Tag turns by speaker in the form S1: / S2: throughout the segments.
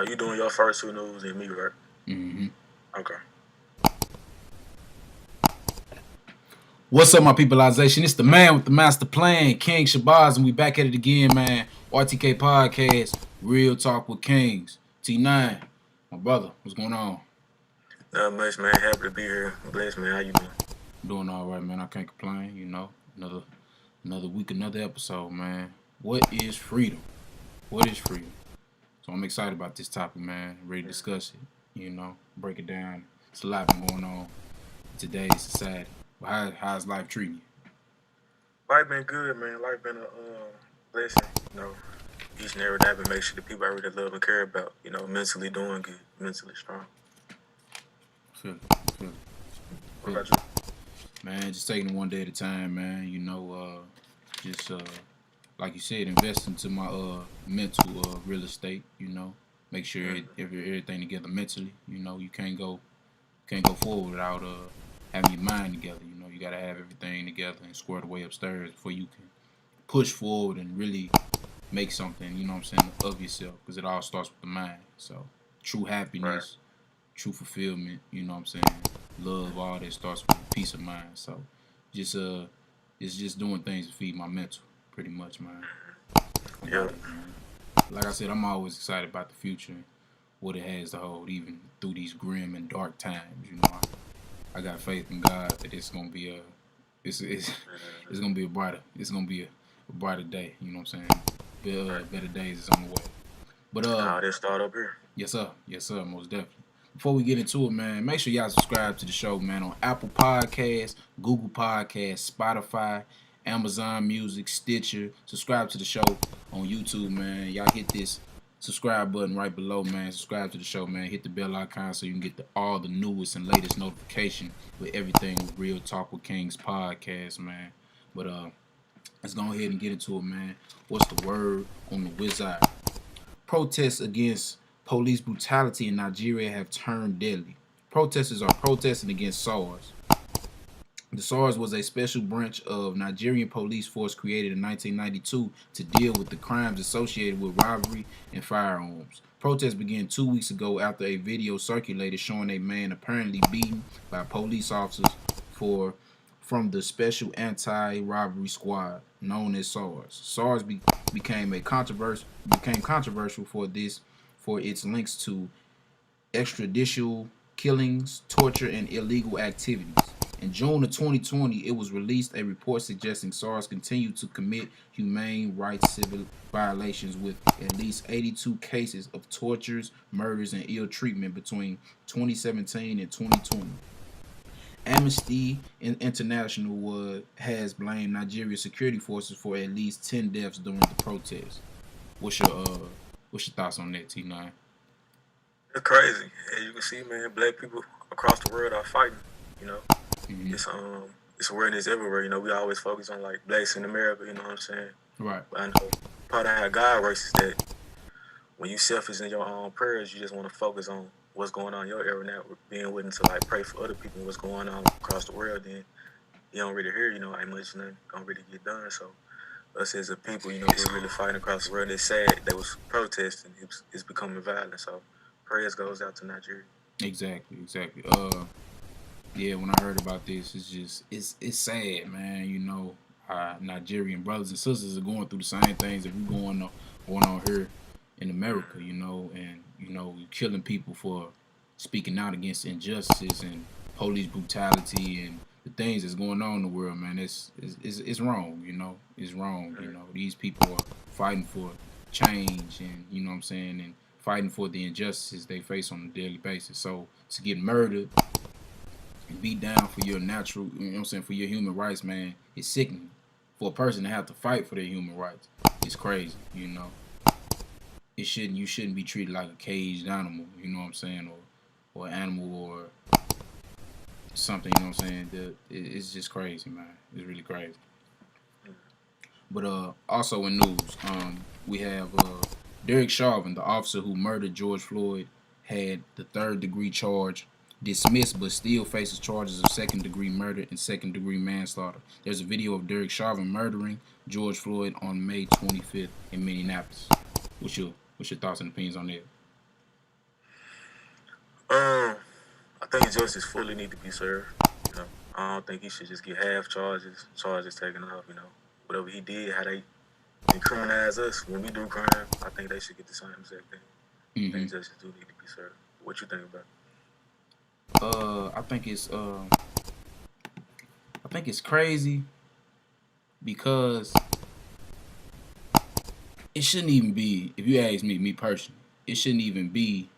S1: So you doing your first two news and me, right?
S2: Mm-hmm.
S1: Okay.
S2: What's up, my peopleization? It's the man with the master plan, King Shabazz, and we back at it again, man. RTK Podcast, Real Talk with Kingz. T9, my brother, what's going on?
S1: Not much, man. Happy to be here. Blessed, man. How you doing?
S2: Doing all right, man. I can't complain. You know, another week, another episode, man. What is freedom? What is freedom? So I'm excited about this topic, man. Ready to discuss it. You know, break it down. It's a lot been going on in today's society. How's life treating you?
S1: Life been good, man. Life been a blessing. You know, each and every day, but make sure the people I really love and care about, you know, mentally doing good, mentally strong.
S2: Feel it.
S1: What about you?
S2: Man, just taking it one day at a time, man. You know, just like you said, invest into my mental real estate. You know, make sure everything together mentally. You know, you can't go forward without having your mind together. You know, you gotta have everything together and squared away upstairs before you can push forward and really make something. You know what I'm saying, of yourself, because it all starts with the mind. So, true happiness, true fulfillment. You know what I'm saying, love, all that starts with peace of mind. So, just it's just doing things to feed my mental, pretty much, man.
S1: Yeah.
S2: Like I said, I'm always excited about the future and what it has to hold, even through these grim and dark times. You know, I got faith in God that it's gonna be it's gonna be a brighter day. You know what I'm saying? Better days is on the way. But
S1: Let's start up here.
S2: yes sir, most definitely. Before we get into it, man, make sure y'all subscribe to the show, man, on Apple Podcasts, Google Podcasts, Spotify, Amazon Music, Stitcher. Subscribe to the show on YouTube, man. Y'all hit this subscribe button right below, man. Subscribe to the show, man. Hit the bell icon so you can get all the newest and latest notification with everything with Real Talk with Kingz Podcast, man. But let's go ahead and get into it, man. What's the word on the wizard? Protests against police brutality in Nigeria have turned deadly. Protesters are protesting against SARS. The SARS was a special branch of Nigerian police force created in 1992 to deal with the crimes associated with robbery and firearms. Protests began 2 weeks ago after a video circulated showing a man apparently beaten by police officers from the Special Anti-Robbery Squad, known as SARS. SARS became controversial for its links to extrajudicial killings, torture, and illegal activities. In June of 2020, it was released a report suggesting SARS continued to commit humane rights civil violations with at least 82 cases of tortures, murders, and ill treatment between 2017 and 2020. Amnesty International has blamed Nigeria's security forces for at least 10 deaths during the protests. What's your thoughts on that, T9?
S1: It's crazy. As you can see, man, black people across the world are fighting. You know, it's awareness everywhere. You know, we always focus on like blacks in America. You know what I'm saying?
S2: Right.
S1: But I know part of how God works is that when you selfish in your own prayers, you just want to focus on what's going on in your area, not being willing to like pray for other people and what's going on across the world. Then you don't really hear, you know, how much nothing gonna really get done. So us as a people, you know, we're really fighting across the world. It's sad that was protesting. It's becoming violent. So prayers goes out to Nigeria.
S2: Exactly. Yeah, when I heard about this, it's sad, man. You know, Nigerian brothers and sisters are going through the same things that we're going on here in America, you know, and you know, killing people for speaking out against injustice and police brutality and the things that's going on in the world, man. It's wrong, you know. It's wrong, you know. These people are fighting for change and, you know what I'm saying, and fighting for the injustices they face on a daily basis. So to get murdered and beat down for your natural, you know what I'm saying, for your human rights, man, it's sickening. For a person to have to fight for their human rights, it's crazy, you know. You shouldn't be treated like a caged animal, you know what I'm saying, or animal or something, you know what I'm saying. It's just crazy, man. It's really crazy. But also in news, we have Derek Chauvin, the officer who murdered George Floyd, had the third-degree charge dismissed, but still faces charges of second-degree murder and second-degree manslaughter. There's a video of Derek Chauvin murdering George Floyd on May 25th in Minneapolis. What's your thoughts and opinions on that?
S1: I think justice fully need to be served. You know, I don't think he should just get half charges taken off. You know, whatever he did, how they criminalize us when we do crime, I think they should get the same exact thing. I think justice do need to be served. What you think about it?
S2: I think it's crazy because it shouldn't even be. If you ask me personally, it shouldn't even be.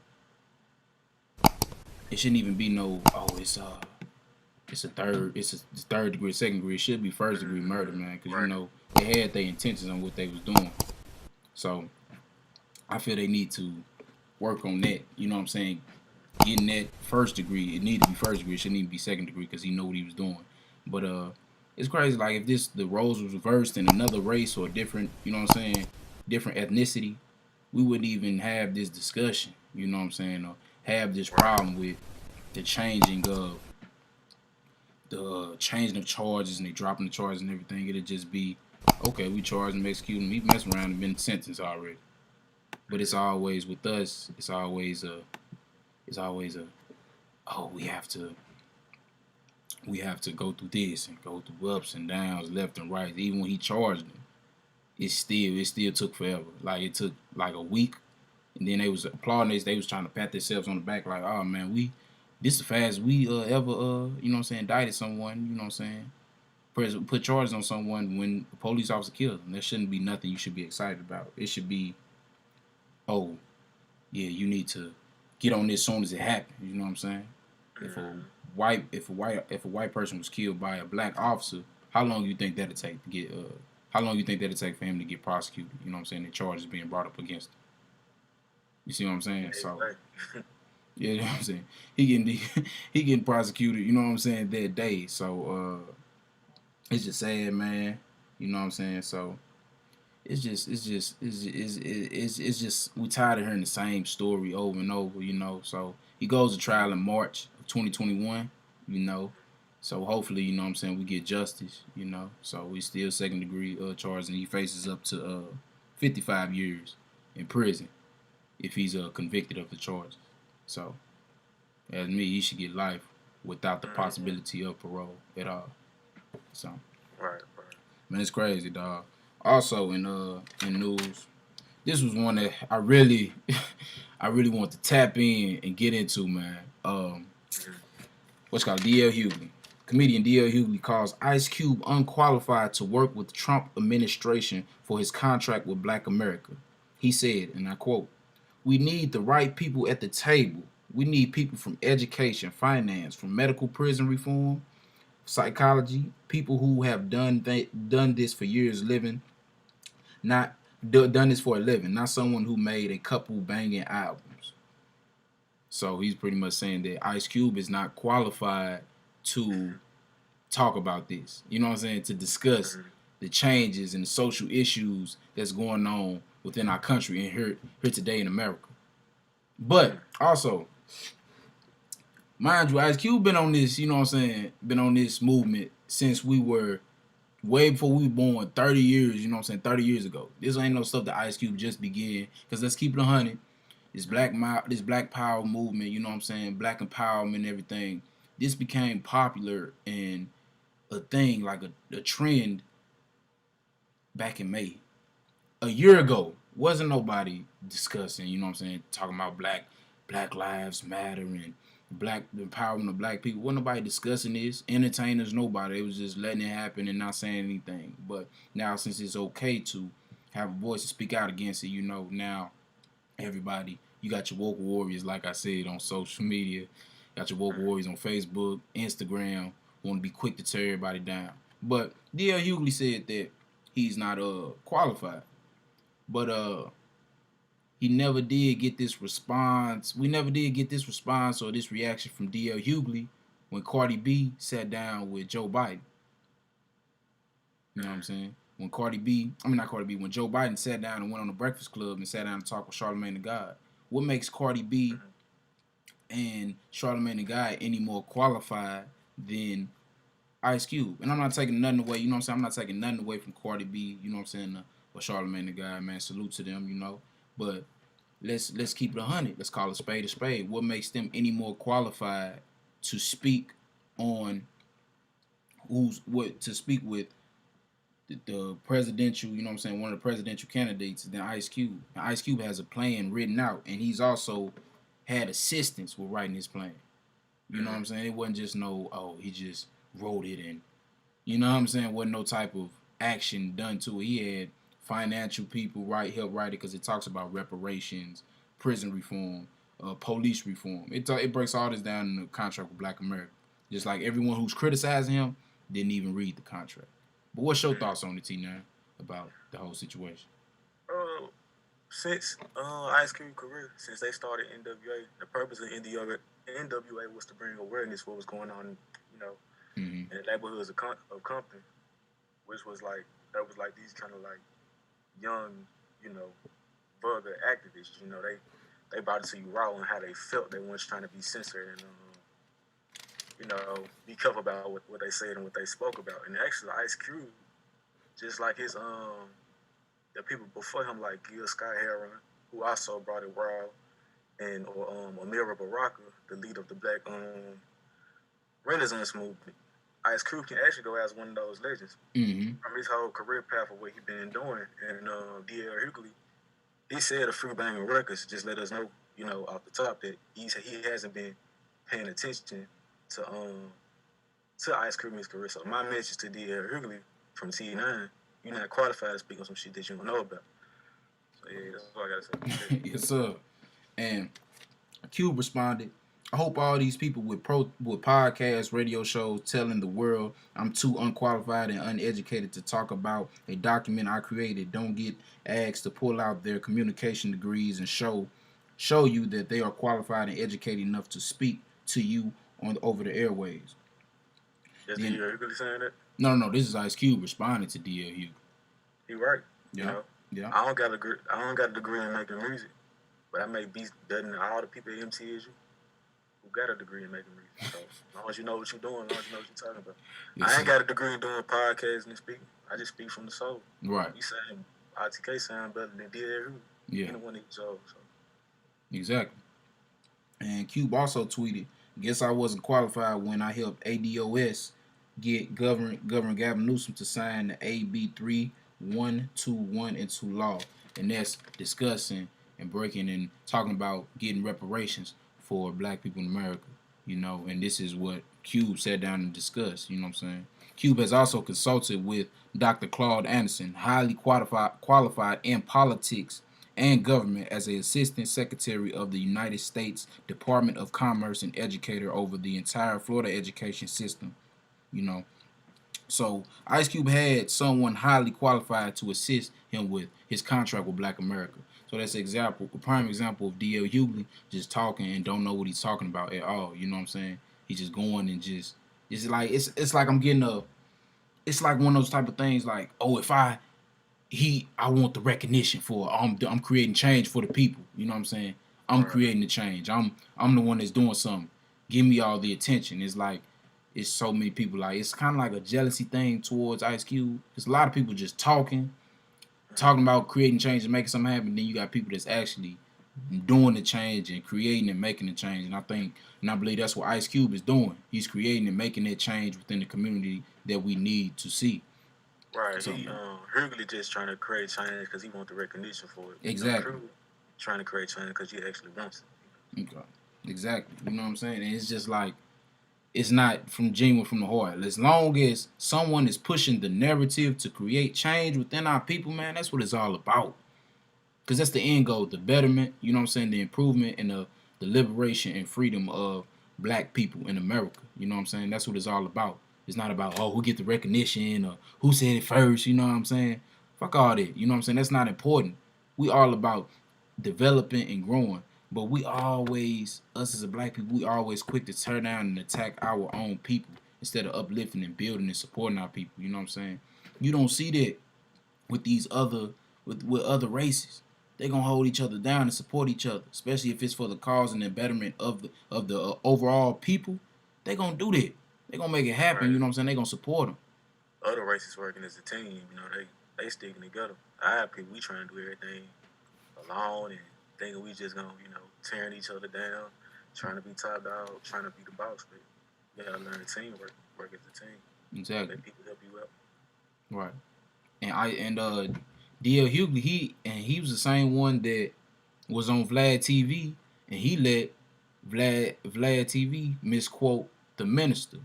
S2: It shouldn't even be no. Oh, it's a third degree, second degree. It should be first degree murder, man, because you know they had their intentions on what they was doing. So I feel they need to work on that. You know what I'm saying? Getting that first degree, it need to be first degree. It shouldn't even be second degree because he knew what he was doing. But it's crazy. Like if the roles was reversed in another race or different, you know what I'm saying, different ethnicity, we wouldn't even have this discussion. You know what I'm saying? Or have this problem with the changing of charges and they dropping the charges and everything. It'd just be okay. We charged him, executing him. He messing around and been sentenced already. But it's always with us. It's always a. Oh, we have to go through this and go through ups and downs, left and right. Even when he charged him, it still took forever. Like it took like a week, and then they was applauding this. They was trying to pat themselves on the back, like, oh man, this is the fastest we ever you know what I'm saying, indicted someone. You know what I'm saying, put charges on someone when a police officer killed them. There shouldn't be nothing you should be excited about. It should be, oh, yeah, you need to get on this as soon as it happened. You know what I'm saying? If a white person was killed by a black officer, how long you think that'd take to get how long you think that'd take for him to get prosecuted? You know what I'm saying? The charges being brought up against him. You see what I'm saying? So yeah, you know what I'm saying? He getting prosecuted, you know what I'm saying, that day. So it's just sad, man. You know what I'm saying? So it's just we tired of hearing the same story over and over, you know. So he goes to trial in March of 2021, you know. So hopefully, you know what I'm saying, we get justice, you know. So we still second degree charge, and he faces up to 55 years in prison if he's convicted of the charges. So as me, he should get life without the possibility of parole at all. So
S1: Right.
S2: man, it's crazy, dog. Also in news, this was one that I really want to tap in and get into, man. What's called D.L. Hughley. Comedian D.L. Hughley calls Ice Cube unqualified to work with the Trump administration for his contract with Black America. He said, and I quote, "We need the right people at the table. We need people from education, finance, from medical prison reform, psychology, people who have done this for years living, not done this for a living, not someone who made a couple banging albums." So he's pretty much saying that Ice Cube is not qualified to talk about this. You know what I'm saying? To discuss the changes and the social issues that's going on within our country and here today in America. But also, mind you, Ice Cube been on this, you know what I'm saying, been on this movement since we were way before we were born, 30 years, you know what I'm saying, 30 years ago. This ain't no stuff that Ice Cube just began. Because let's keep it 100. This black power movement, you know what I'm saying, black empowerment and everything, this became popular and a thing, like a trend back in May. A year ago, wasn't nobody discussing, you know what I'm saying, talking about Black Lives Matter and the empowerment of black people. Wasn't nobody discussing this. Entertainers, nobody. They was just letting it happen and not saying anything. But now, since it's okay to have a voice to speak out against it, you know, now everybody, you got your woke warriors, like I said, on social media. Got your woke warriors on Facebook, Instagram, want to be quick to tear everybody down. But D.L. Hughley said that he's not qualified. But he never did get this response. We never did get this response or this reaction from D.L. Hughley when Cardi B sat down with Joe Biden. You know what I'm saying? When when Joe Biden sat down and went on the Breakfast Club and sat down and talked with Charlamagne the God. What makes Cardi B and Charlamagne the God any more qualified than Ice Cube? And I'm not taking nothing away, you know what I'm saying? I'm not taking nothing away from Cardi B, you know what I'm saying, or Charlamagne the God, man. Salute to them, you know. But let's keep it 100. Let's call a spade a spade. What makes them any more qualified to speak on to speak with the presidential, you know what I'm saying, one of the presidential candidates than Ice Cube. Now, Ice Cube has a plan written out, and he's also had assistance with writing his plan. You know what I'm saying? It wasn't just he just wrote it, and you know what I'm saying, wasn't no type of action done to it. He had financial people help write it because it talks about reparations, prison reform, police reform. It breaks all this down in the contract with Black America. Just like everyone who's criticizing him didn't even read the contract. But what's your thoughts on it, T9, about the whole situation?
S1: Since Ice Cube career, since they started NWA, the purpose of NWA was to bring awareness for what was going on, in the neighborhoods of Compton, which was like these kind of like young, vulgar activists. They brought it to you raw on how they felt. They weren't trying to be censored and be careful about what they said and what they spoke about. And actually, Ice Cube, just like his the people before him, like Gil Scott-Heron, who also brought it raw, and Amira Baraka, the leader of the Black Renaissance movement. Ice Cube can actually go as one of those legends from his whole career path of what he's been doing. And D.L. Hughley, he said a Free Banging Records just let us know, off the top that he hasn't been paying attention to Ice Cube's career. So my message to D.L. Hughley from T9, you're not qualified to speak on some shit that you don't know about. So yeah, that's all I gotta say.
S2: Yes, sir. And Cube responded, I hope all these people with podcasts, radio shows telling the world I'm too unqualified and uneducated to talk about a document I created don't get asked to pull out their communication degrees and show you that they are qualified and educated enough to speak to you over the airways.
S1: Is D.L. Hughley saying that?
S2: No. This is Ice Cube responding to D.L. Hughley.
S1: He right.
S2: Yeah. Yeah.
S1: I don't got a degree in making music, but I make beats better than all the people at MTSU who got a degree in making music. So as long as you know what you're doing, as long as you know what you're talking about. Yes, I ain't got a degree in doing podcasting and speaking. I just speak from the soul.
S2: Right.
S1: You saying RTK sound better than D.L.
S2: Yeah.
S1: Any one of these shows. So.
S2: Exactly. And Cube also tweeted, guess I wasn't qualified when I helped ADOS get Governor Gavin Newsom to sign the AB 3121 into law. And that's discussing and breaking and talking about getting reparations for Black people in America, and this is what Cube sat down and discussed, you know what I'm saying? Cube has also consulted with Dr. Claude Anderson, highly qualified in politics and government as an assistant secretary of the United States Department of Commerce and educator over the entire Florida education system, So Ice Cube had someone highly qualified to assist him with his contract with Black America. So that's a prime example of D.L. Hughley just talking and don't know what he's talking about at all. You know what I'm saying? He's just going and just it's like I'm getting it's like one of those type of things like, if I want the recognition for I'm creating change for the people. You know what I'm saying? I'm creating the change. I'm the one that's doing something. Give me all the attention. It's like it's so many people like it's kind of like a jealousy thing towards Ice Cube. There's a lot of people just talking about creating change and making something happen. Then you got people that's actually doing the change and creating and making the change. And I believe that's what Ice Cube is doing. He's creating and making that change within the community that we need to see.
S1: Right. So, Hughley just trying to create change because he wants the recognition for it.
S2: Exactly.
S1: Trying to create change because he actually wants it.
S2: Okay. Exactly. You know what I'm saying? And it's just like, it's not genuine from the heart. As long as someone is pushing the narrative to create change within our people, man, that's what it's all about. Because that's the end goal, the betterment, you know what I'm saying, the improvement and the liberation and freedom of Black people in America. You know what I'm saying? That's what it's all about. It's not about, who get the recognition or who said it first, you know what I'm saying? Fuck all that, you know what I'm saying? That's not important. We all about developing and growing. But we always, us as a Black people, we always quick to turn down and attack our own people instead of uplifting and building and supporting our people. You know what I'm saying? You don't see that with these with other races. They're gonna hold each other down and support each other, especially if it's for the cause and the betterment of the overall people. They're gonna do that. They're gonna make it happen. Right. You know what I'm saying? They're gonna support them.
S1: Other races working as a team, they sticking together. Our people, we trying to do everything alone and thinking we just gonna, tearing each other down, trying to be top dog, trying to be the boss. But you gotta learn teamwork, work as a team.
S2: Exactly.
S1: Let people help you out.
S2: Right. And DL Hughley, he was the same one that was on Vlad TV, and he let Vlad TV misquote the minister.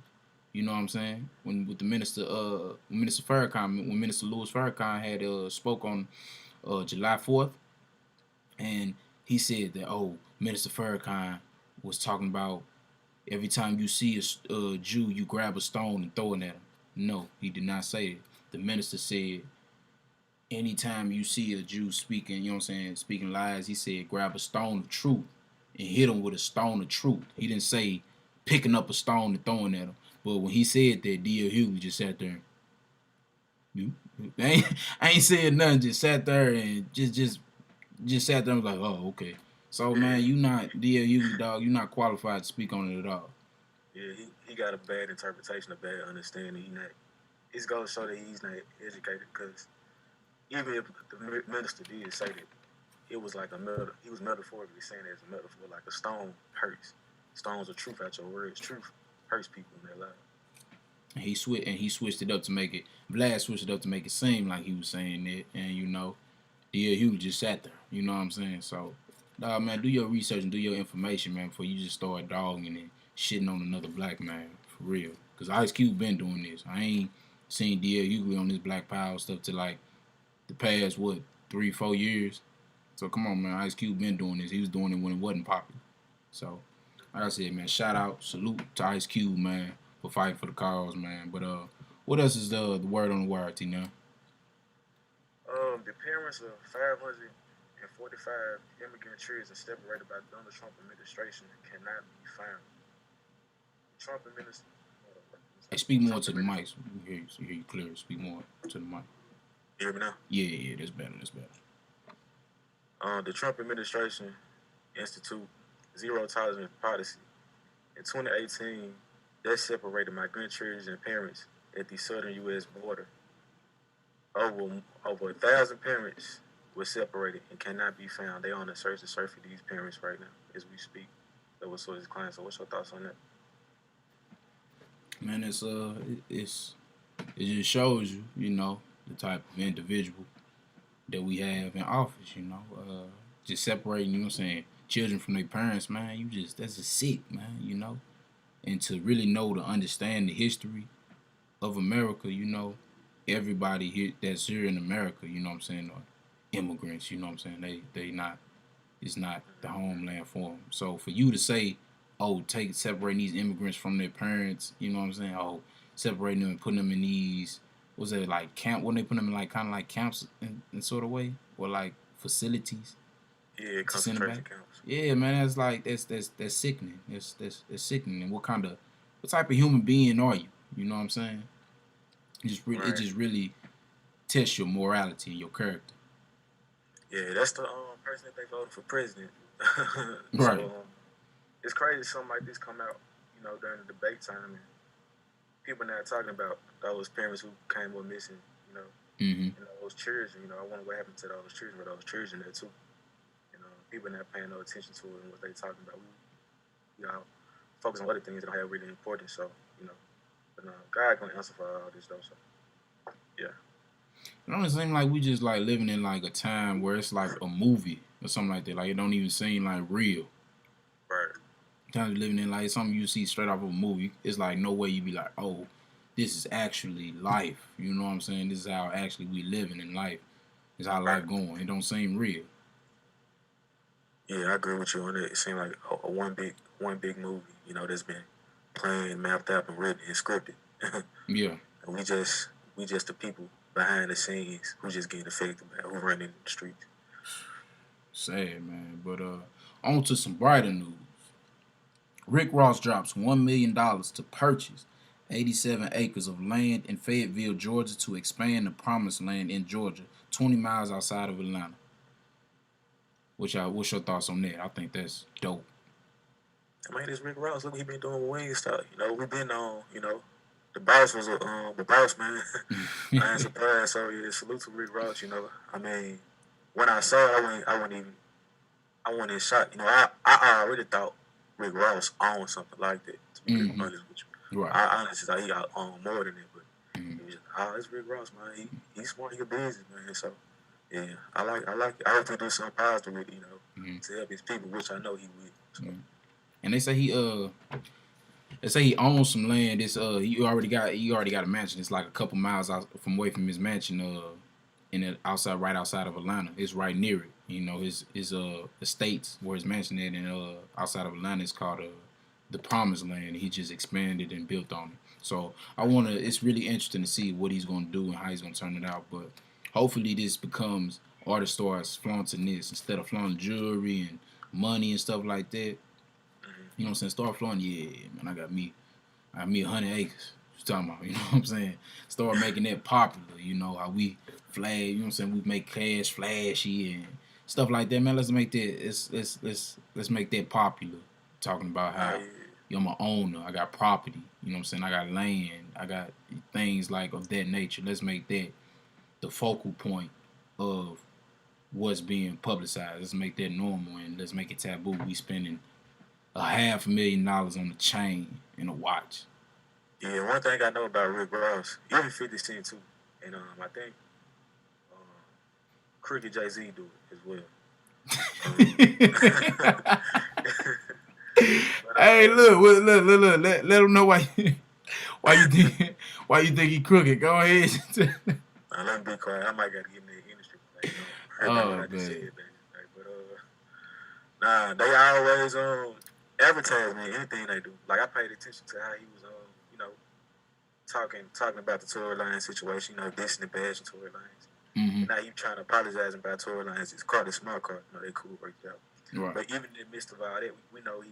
S2: You know what I'm saying? When with the minister Minister Farrakhan, when Minister Louis Farrakhan had spoke on July 4th, and he said that Minister Farrakhan was talking about every time you see a Jew, you grab a stone and throw it at him. No, he did not say it. The minister said anytime you see a Jew speaking, you know what I'm saying, speaking lies, he said grab a stone of truth and hit him with a stone of truth. He didn't say picking up a stone and throwing at him. But when he said that, D.L. Hughley just sat there. I ain't said nothing. Just sat there and just sat there and was like, oh, okay. So man, you not D.L. Hughley, dog. You not qualified to speak on it at all.
S1: Yeah, he got a bad interpretation, a bad understanding. It's going to show that he's not educated, because even if the minister did say that, it was like he was metaphorically saying it as a metaphor, like a stone hurts. Stones are truth out your words. Truth hurts people in their lives.
S2: And he switched it up to make it. Vlad switched it up to make it seem like he was saying it, and D.L. Hughley just sat there. You know what I'm saying? So, man, do your research and do your information, man, before you just start dogging and shitting on another black man, for real. Because Ice Cube been doing this. I ain't seen D.L. Hughley on this Black Power stuff to like the past, 3-4 years. So come on, man. Ice Cube been doing this. He was doing it when it wasn't popular. So, like I said, man, shout out, salute to Ice Cube, man, for fighting for the cause, man. But what else is the word on the wire, T-Now?
S1: The parents of 545 immigrant children separated by Donald Trump administration cannot be found. Trump administration.
S2: Hey, speak more to the mic. So we hear you clear. Speak more to the mic.
S1: You hear me now?
S2: Yeah, that's better.
S1: The Trump administration institute zero tolerance policy. In 2018, that separated migrant children and parents at the southern U.S. border. Over 1,000 parents were separated and cannot be found. They on the search for these parents right now as we speak. That was his client. So, what's your thoughts on that?
S2: Man, it just shows you, the type of individual that we have in office. Just separating, you know what I'm saying, children from their parents, man. That's a sick, man. And to really to understand the history of America, everybody here that's here in America, you know what I'm saying, are immigrants, you know what I'm saying. They not, it's not the homeland for them. So for you to say, separating these immigrants from their parents, you know what I'm saying, separating them and putting them in these, was it like camp, when they put them in like kind of like camps in sort of way, or like facilities?
S1: Yeah, concentration camps.
S2: Yeah, man, that's sickening. That's sickening. And what type of human being are you? You know what I'm saying? It just really tests your morality and your character.
S1: Yeah, that's the person that they voted for president.
S2: Right.
S1: So, it's crazy something like this come out, during the debate time, and people not talking about those parents who came up missing,
S2: Mm-hmm.
S1: Those children. I wonder what happened to those children, but those children there too. People not paying no attention to it and what they talking about. We focus on other things that are really important. So, but God gonna answer for all this though. So, yeah.
S2: It don't seem like we just like living in like a time where it's like a movie or something like that. Like it don't even seem like real.
S1: Right.
S2: Sometimes living in like something you see straight off of a movie. It's like no way you be like, oh, this is actually life. You know what I'm saying? This is how actually we living in life. This is how life going. It don't seem real.
S1: Yeah, I agree with you on that. It seems like a one big movie, that's been planned, mapped out, and written and scripted.
S2: Yeah.
S1: And we just the people behind the scenes who just getting affected by who running the streets.
S2: Sad, man. But on to some brighter news. Rick Ross drops $1 million to purchase 87 acres of land in Fayetteville, Georgia, to expand the Promised Land in Georgia, 20 miles outside of Atlanta. What's your thoughts on that? I think that's dope.
S1: I mean, it's Rick Ross. Look what he been doing with Wingstop. We've been on, the boss was the boss, man. I ain't surprised. So, yeah, salute to Rick Ross, I mean, when I saw it, I I went and shot. You know, I already thought Rick Ross owned something like that. To be honest with you,
S2: Right.
S1: I honestly thought he got more than it. But
S2: Mm-hmm.
S1: he was just, it's Rick Ross, man. He's smart. He's a business man. So yeah, I like it. I hope he do something positive with it, you know, to help his people, which I know he will. So.
S2: And they say he owns some land. It's he already got a mansion. It's like a couple miles out from away from his mansion. Right outside of Atlanta. It's right near it. You know, his estates where his mansion is, and outside of Atlanta, it's called the Promised Land. He just expanded and built on it. So it's really interesting to see what he's gonna do and how he's gonna turn it out. But hopefully, this becomes artist starts flaunting this instead of flaunting jewelry and money and stuff like that. You know what I'm saying? Start flaunting, yeah, man, I got me 100 acres. What you talking about? You know what I'm saying? Start making that popular. You know how we flag. You know what I'm saying? We make cash flashy and stuff like that, man. Let's make that. Let's make that popular. Talking about how I'm an owner. I got property. You know what I'm saying? I got land. I got things like of that nature. Let's make that the focal point of what's being publicized. Let's make that normal and let's make it taboo. We spending $500,000 on a chain and a watch.
S1: Yeah, one thing I know about Rick Ross, even 50 Cent too, and I think Cricket Jay-Z do it as well.
S2: Hey, look, let him know why you think he crooked. Go ahead.
S1: Let me be quiet. I might gotta give him the industry. Like, what I just said, but they always advertise me anything they do. Like I paid attention to how he was you know, talking about the Tory Lanez situation, you know, dissing the badge and Tory Lanez. Now you trying to apologize about Tory Lanez. It's called a smart card. You know, they cool worked out. Right. But even in the midst of all that, we know he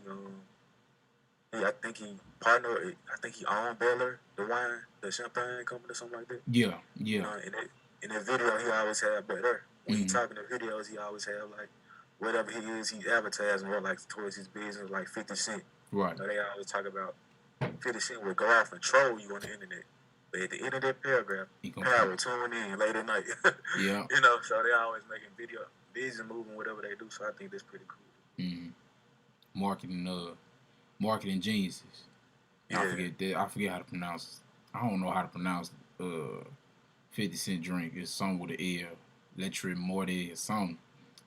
S1: I think he owned Beller, the wine, the champagne company or something like that.
S2: Yeah.
S1: In that video, he always had better. When he talking to videos, he always have like whatever he is, he's advertising or like towards his business, like 50 Cent.
S2: Right.
S1: You know, they always talk about 50 Cent would go off and troll you on the internet. But at the end of that paragraph, power tune in late at night.
S2: Yeah.
S1: You know, so they always making business moving, whatever they do. So I think that's pretty cool.
S2: Marketing geniuses.
S1: Yeah.
S2: I forget that. I forget how to pronounce. I don't know how to pronounce 50 Cent drink. It's something with the L, Electric Morty or something.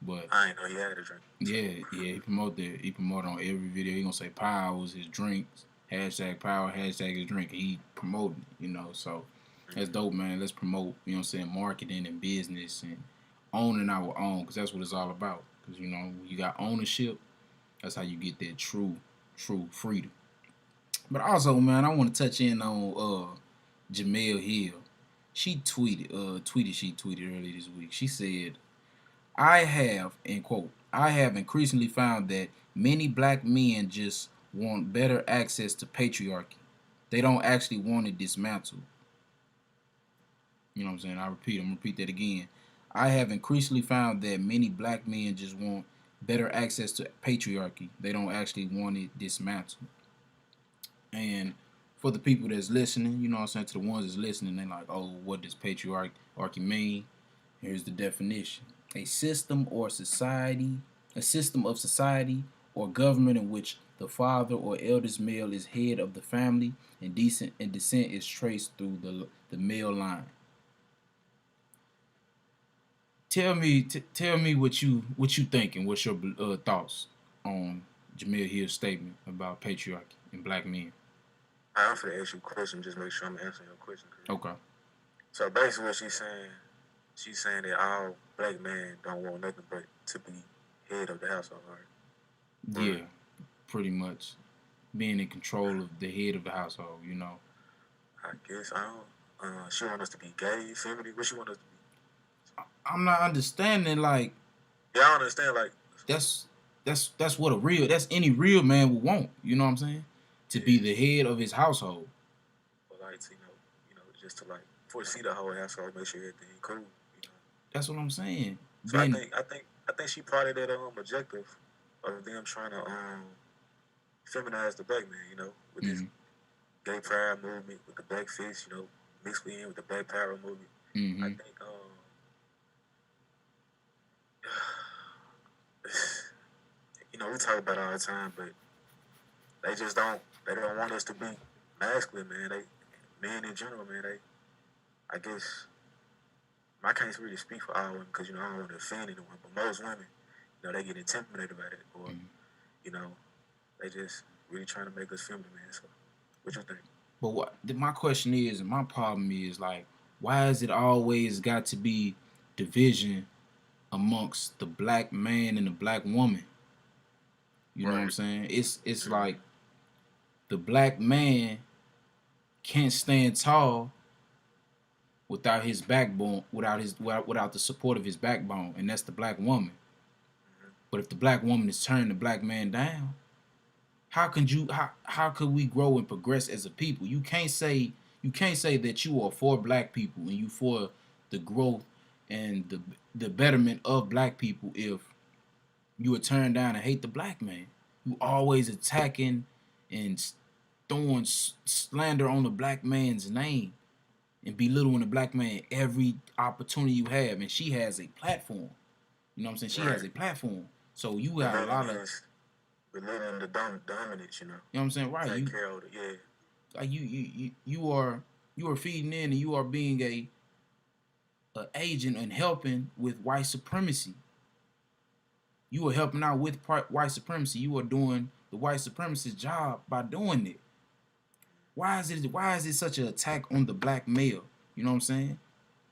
S2: But
S1: I ain't know he had a drink.
S2: Yeah. He promoted on every video. He gonna say power was his drinks. #power, #his drink. He promoted it, you know. So that's dope, man. Let's promote, you know what I'm saying, marketing and business and owning our own, because that's what it's all about. Because, you know, you got ownership, that's how you get that true freedom. But also, man, I want to touch in on Jemele Hill. She tweeted earlier this week. She said, I have increasingly found that many black men just want better access to patriarchy. They don't actually want it dismantled. You know what I'm saying? I'm gonna repeat that again. I have increasingly found that many black men just want better access to patriarchy. They don't actually want it dismantled. And for the people that's listening, you know what I'm saying, to the ones that's listening, they're like, oh, what does patriarchy mean? Here's the definition. A system of society or government in which the father or eldest male is head of the family and descent is traced through the male line. Tell me what you think and what's your thoughts on Jemele Hill's statement about patriarchy and black men.
S1: I'm going to ask you a question, just make sure I'm answering your question.
S2: Okay.
S1: So basically what she's saying that all black men don't want nothing but to be head of the household, right?
S2: Yeah, pretty much. Being in control of the head of the household, you know.
S1: I guess she want us to be gay, feminine. What she want us to be?
S2: I'm not understanding, like.
S1: Yeah, I understand, like.
S2: That's what that's any real man would want. You know what I'm saying? To be the head of his household.
S1: Well, like, you know, just to like foresee the whole household, make sure everything cool. You know.
S2: That's what I'm saying.
S1: So I think she part of that objective of them trying to feminize the black man, you know, with this gay pride movement, with the black fist, you know, mixed in with the black power movement. I think we talk about it all the time, but they just don't. They don't want us to be masculine, man. Men in general, man. I guess, I can't really speak for all women because I don't want to offend anyone, but most women, they get intimidated by it, or you know, they just really trying to make us feminine, man. So, what you think?
S2: But my question is, and my problem is, like, why is it always got to be division amongst the black man and the black woman? You know what I'm saying? It's like the black man can't stand tall without his backbone, without the support of his backbone, and that's the black woman. But if the black woman is turning the black man down, how could we grow and progress as a people? You can't say that you are for black people and you for the growth and the betterment of black people if you are turned down and hate the black man. You always attacking and throwing slander on the black man's name and belittling the black man every opportunity you have. And she has a platform. You know what I'm saying? She has a platform. So you got a lot of
S1: belittling the dominance,
S2: You know what I'm saying? Right.
S1: Take care of it, yeah.
S2: Like you are feeding in and you are being a agent and helping with white supremacy. You are helping out with white supremacy. You are doing the white supremacist job by doing it. Why is it such an attack on the black male? You know what I'm saying?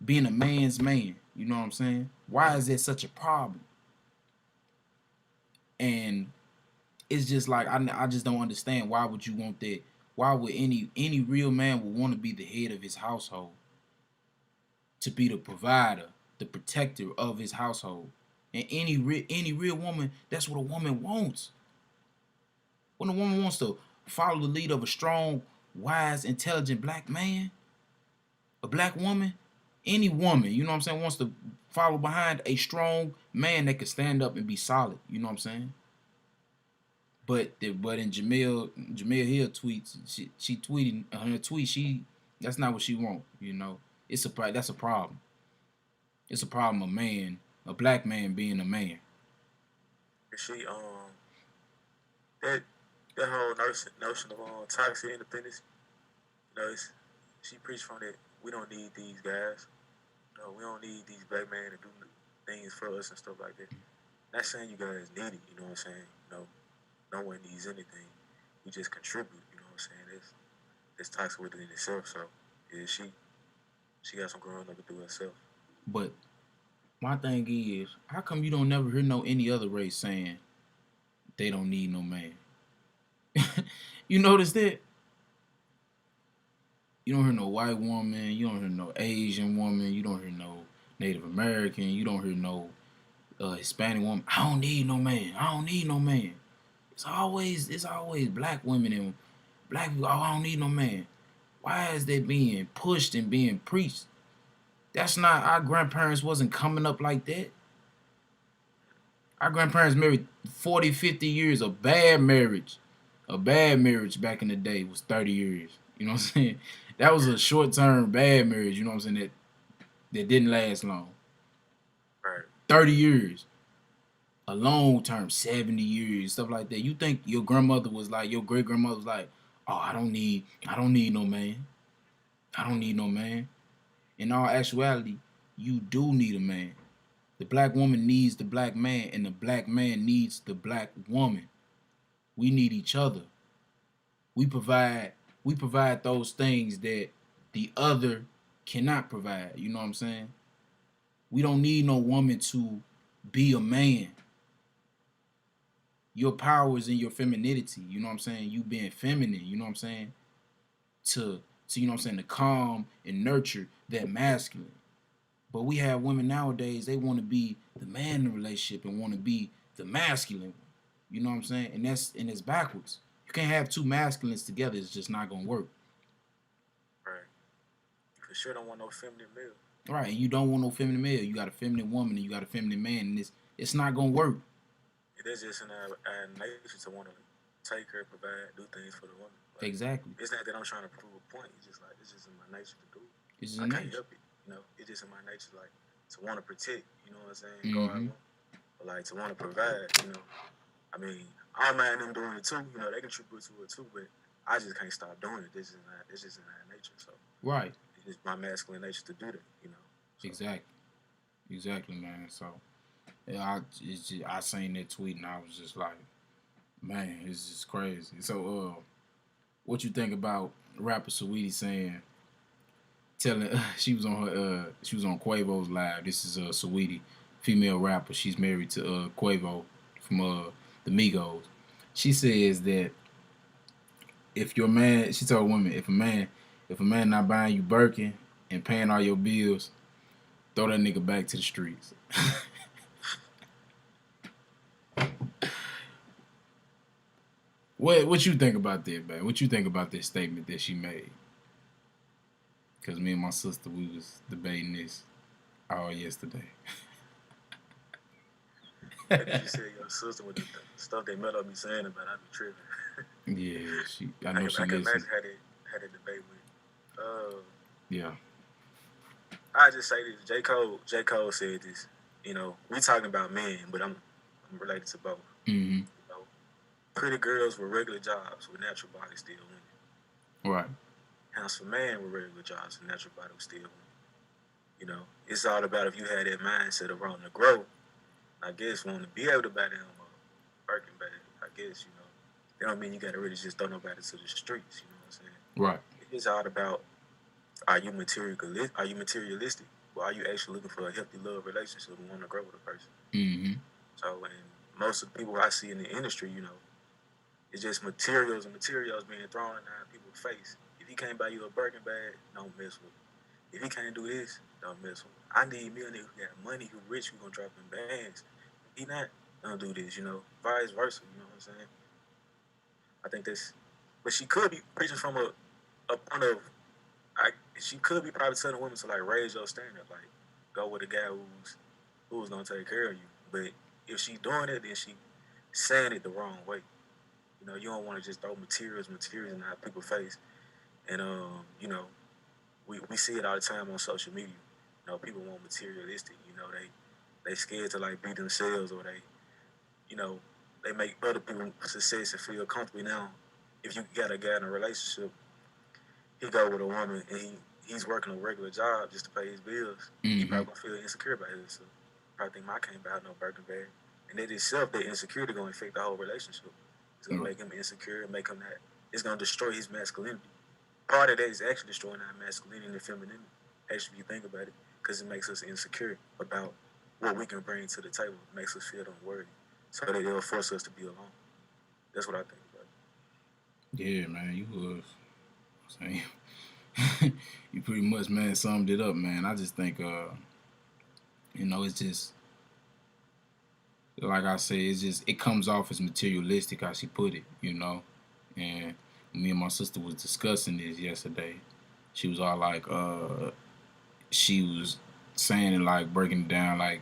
S2: Being a man's man. You know what I'm saying? Why is that such a problem? And it's just like I just don't understand. Why would you want that? Why would any real man would want to be the head of his household? To be the provider, the protector of his household. And any real woman, that's what a woman wants. When a woman wants to follow the lead of a strong, wise, intelligent black man, a black woman, any woman, you know what I'm saying, wants to follow behind a strong man that can stand up and be solid. You know what I'm saying? But in Jamil Hill tweets, she tweeting her tweet, that's not what she want. You know, that's a problem. It's a problem. A black man being a man.
S1: She that whole notion of toxic independence, she preached from that. We don't need these guys. We don't need these black men to do things for us and stuff like that. Not saying you guys need it. You know what I'm saying? No one needs anything. We just contribute. You know what I'm saying? That's toxic within itself. So yeah, she got some growing up to do herself.
S2: But my thing is, how come you don't never hear any other race saying they don't need no man? You notice that? You don't hear no white woman. You don't hear no Asian woman. You don't hear no Native American. You don't hear no Hispanic woman. I don't need no man. I don't need no man. It's always black women and black people. Oh, I don't need no man. Why is that being pushed and being preached? That's not, our grandparents wasn't coming up like that. Our grandparents married 40, 50 years of bad marriage. A bad marriage back in the day was 30 years. You know what I'm saying? That was a short-term bad marriage, you know what I'm saying, that didn't last long.
S1: Right.
S2: 30 years. A long term, 70 years, stuff like that. You think your grandmother was like, your great-grandmother was like, oh, I don't need no man. I don't need no man. In all actuality, you do need a man. The black woman needs the black man, and the black man needs the black woman. We need each other. We provide those things that the other cannot provide. You know what I'm saying? We don't need no woman to be a man. Your power is in your femininity. You know what I'm saying? You being feminine. You know what I'm saying? To you know what I'm saying, to calm and nurture that masculine. But we have women nowadays, they want to be the man in the relationship and want to be the masculine one. You know what I'm saying? And it's backwards. You can't have two masculines together. It's just not gonna work.
S1: Right. You for sure don't want no feminine male.
S2: Right, and you don't want no feminine male. You got a feminine woman and you got a feminine man, and it's not gonna work.
S1: It is just in our nature to want to take care, provide, do things for the woman. Like,
S2: exactly.
S1: It's not that I'm trying to prove a point. It's just in my nature to do it.
S2: It's just
S1: I can't help it. It's just in my nature, to want to protect. You know what I'm saying?
S2: Mm-hmm.
S1: But to want to provide. I mean, I don't mind them doing it too. You know, they contribute to it too, but I just can't stop doing it. It's just in our nature. So
S2: Right.
S1: it's just my masculine nature to do that. You know. So
S2: Exactly. Exactly, man. So yeah, I seen that tweet and I was just like, man, it's just crazy. So what you think about rapper Saweetie saying, telling she was on Quavo's live. This is Saweetie, female rapper. She's married to Quavo from the Migos. She says that if your man, she told women, if a man not buying you Birkin and paying all your bills, throw that nigga back to the streets. What you think about that, man? What you think about this statement that she made? Because me and my sister, we was debating this all yesterday.
S1: maybe you said your sister with the stuff they met up me saying about I be tripping.
S2: Yeah, I know she
S1: I can
S2: listened.
S1: imagine how they debate with.
S2: Yeah.
S1: I just say this. J Cole said this. You know, we talking about men, but I'm related to both.
S2: Mm-hmm.
S1: You know, pretty girls with regular jobs with natural bodies still winning.
S2: Right.
S1: Handsome man with regular jobs and natural body still winning. You know, it's all about if you had that mindset of wanting to grow. I guess wanting to be able to buy them Birkin bag. I guess that don't mean you got to really just throw nobody to the streets. You know what I'm saying?
S2: Right.
S1: It's all about are you materialistic? Or are you actually looking for a healthy love relationship and want to grow with a person?
S2: Mm-hmm.
S1: So, and most of the people I see in the industry, it's just materials being thrown in people's face. If he can't buy you a Birkin bag, don't mess with him. If he can't do this, don't mess with him. I need me a nigga who got money, who rich, who gonna drop in bags. He not, don't do this, vice versa, you know what I'm saying? I think but she could be preaching from a point of, she could be probably telling women to like raise your standard, like go with a guy who's gonna take care of you. But if she doing it, then she saying it the wrong way. You don't want to just throw materials in our people's face. And we see it all the time on social media. People want materialistic. They scared to like be themselves, or they make other people success and feel comfortable. Now, if you got a guy in a relationship, he go with a woman and he's working a regular job just to pay his bills.
S2: Mm-hmm.
S1: He probably gonna feel insecure about himself. Probably think I can't buy no Birkin bag, and that itself, that insecurity gonna affect the whole relationship. It's gonna make him insecure, make him that. It's gonna destroy his masculinity. Part of that is actually destroying our masculinity and femininity. Actually, if you think about it, because it makes us insecure about what we can bring to the table. It makes us feel unworthy, so that it'll force us to be alone. That's what I think about it.
S2: Yeah, man, you was saying you pretty much, man, summed it up, man. I just think it's just like I said, it comes off as materialistic how she put it, And me and my sister was discussing this yesterday. She was all like, she was saying it like breaking it down like,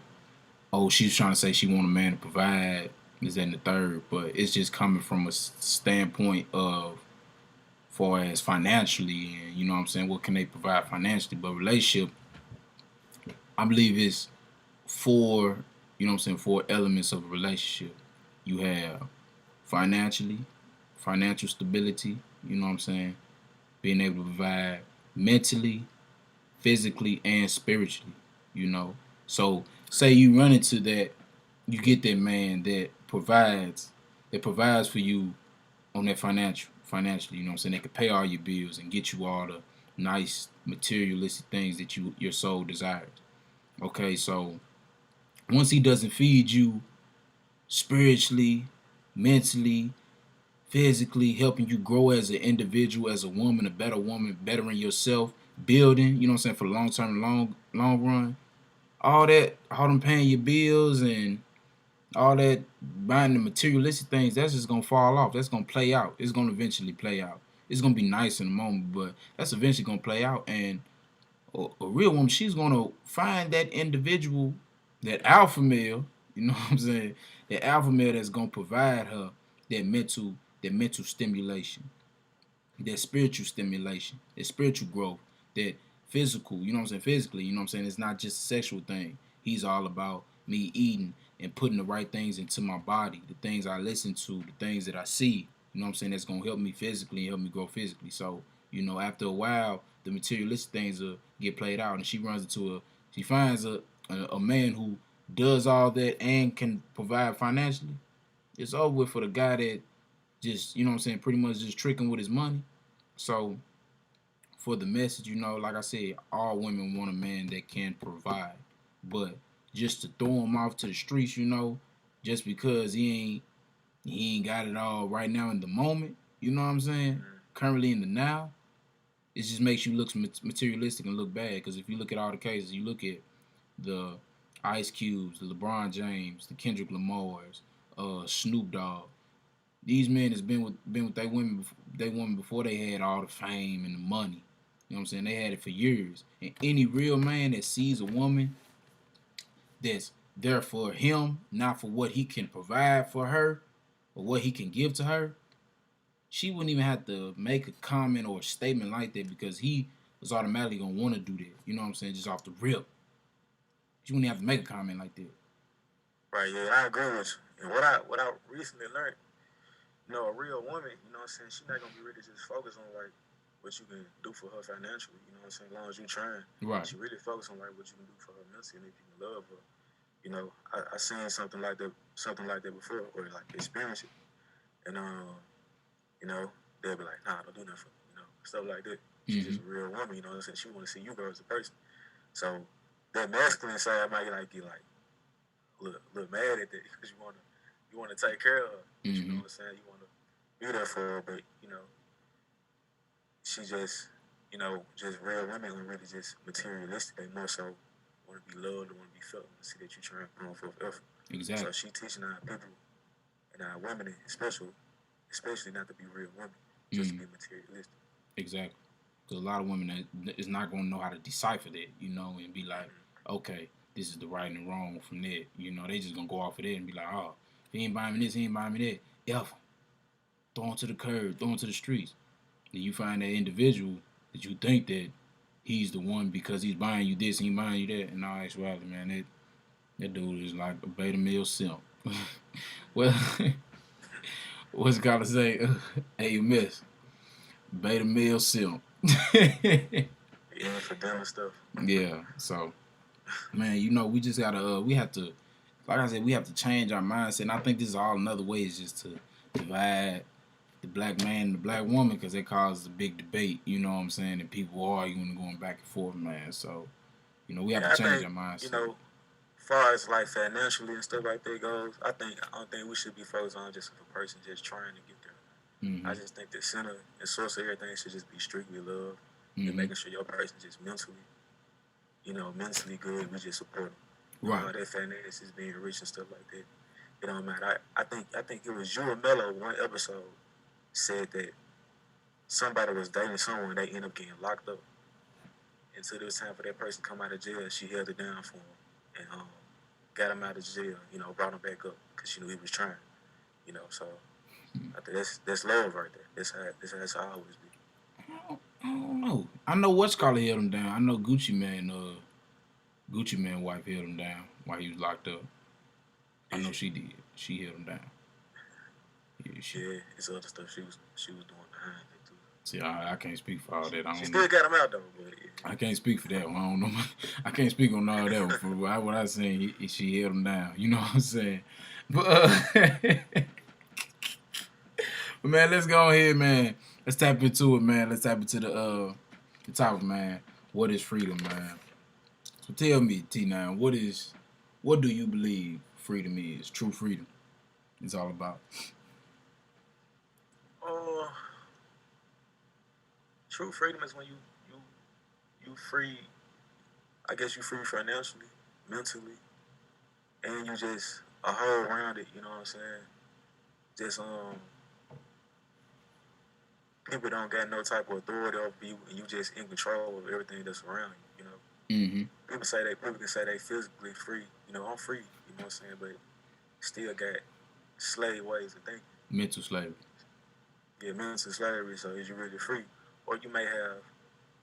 S2: oh, she was trying to say she want a man to provide, this, that, and the third, but it's just coming from a standpoint of far as financially, and you know what I'm saying, what can they provide financially, but relationship, I believe it's four elements of a relationship. You have financial stability, you know what I'm saying, being able to provide mentally, physically, and spiritually, So say you run into that, you get that man that provides for you on that financially, you know what I'm saying? They can pay all your bills and get you all the nice materialistic things that your soul desires. Okay, so once he doesn't feed you spiritually, mentally, physically, helping you grow as an individual, as a woman, bettering yourself, building, you know what I'm saying, for the long term, long run, all them paying your bills and all that buying the materialistic things, that's just gonna fall off. That's gonna play out. It's gonna eventually play out. It's gonna be nice in the moment, but that's eventually gonna play out. And a real woman, she's gonna find that individual, that alpha male, you know what I'm saying? That alpha male that's gonna provide her that mental stimulation, that spiritual stimulation, that spiritual growth, that physical, you know what I'm saying? Physically, you know what I'm saying? It's not just a sexual thing. He's all about me eating, and putting the right things into my body, the things I listen to, the things that I see, you know what I'm saying, that's going to help me physically and help me grow physically. So, after a while, the materialistic things will get played out, and she finds a man who does all that and can provide financially. It's over with for the guy that just, you know what I'm saying, pretty much just tricking with his money. So, for the message, like I said, all women want a man that can provide. But just to throw him off to the streets, just because he ain't got it all right now in the moment, you know what I'm saying? Currently in the now, it just makes you look materialistic and look bad. Because if you look at all the cases, you look at the Ice Cubes, the LeBron James, the Kendrick Lamars, Snoop Dogg. These men has been with their women before they had all the fame and the money. You know what I'm saying? They had it for years. And any real man that sees a woman that's there for him, not for what he can provide for her or what he can give to her, she wouldn't even have to make a comment or a statement like that because he was automatically going to want to do that. You know what I'm saying? Just off the rip. She wouldn't have to make a comment like that.
S1: Right, yeah, I agree with you. And what I recently learned, a real woman, you know what I'm saying, she's not going to be really just focused on, like, what you can do for her financially, you know what I'm saying, as long as you're trying.
S2: Right.
S1: She really focus on, like, what you can do for her mentally and if you can love her. I seen something like that before, or, like, experience it. And, they'll be like, nah, don't do nothing for me, stuff like that. She's just a real woman, you know what I'm saying? She want to see you grow as a person. So that masculine side might, like, get, like, a little mad at that because you want to take care of her. You know what I'm saying? You want to be there for her, but, she just, just real women are really just materialistic. They more so want to be loved, want to be felt, want to see that you're trying to put forth effort.
S2: Exactly.
S1: So she teaching our people and our women, especially not to be real women, just to be materialistic.
S2: Exactly. Because a lot of women is not going to know how to decipher that, and be like, okay, this is the right and the wrong from that. They just going to go off of that and be like, oh, if he ain't buying me this, he ain't buying me that. Ever. Throw him to the curb, throw him to the streets. Then you find that individual that you think that he's the one because he's buying you this and he's buying you that. And all actuality, man, that dude is like a beta male simp. Well, what's it got to say? Hey, you miss. Beta male simp.
S1: Yeah, for them and stuff.
S2: Yeah, so, man, we just gotta, we have to, like I said, we have to change our mindset. And I think this is all another way is just to divide the black man and the black woman because it causes a big debate, you know what I'm saying? And people arguing and going back and forth, man. So, we have to change our mindset.
S1: As far as like financially and stuff like that goes, I don't think we should be focused on just a person just trying to get there. I just think the center and source of everything should just be strictly love and making sure your person just mentally good. We just support them.
S2: Right.
S1: Their finances being rich and stuff like that. It don't matter. I think it was Money Mello one episode said that somebody was dating someone, they end up getting locked up. Until it was time for that person to come out of jail, she held it down for him and got him out of jail. Brought him back up because she knew he was trying. So I think that's love right there. That's how it's always be.
S2: I don't know. I know what's called held him down. I know Gucci Man wife held him down while he was locked up. I know she did. She held him down.
S1: Yeah, it's other stuff she was doing behind it too.
S2: See, I can't speak for all that.
S1: She still got him out though, but yeah.
S2: I can't speak for that one. I don't know. I can't speak on all that one. For what I saying, she held him down. You know what I'm saying? But but man, let's go ahead, man. Let's tap into it, man. Let's tap into the topic, man. What is freedom, man? So tell me, T9, what do you believe freedom is? True freedom is all about.
S1: True freedom is when you free. I guess you free financially, mentally, and you just a whole around it. You know what I'm saying? Just people don't got no type of authority over you, and you just in control of everything that's around you. People can say they physically free. I'm free. You know what I'm saying? But still got slave ways of thinking.
S2: Mental slavery.
S1: Yeah, mental slavery. So is you really free? Or you may have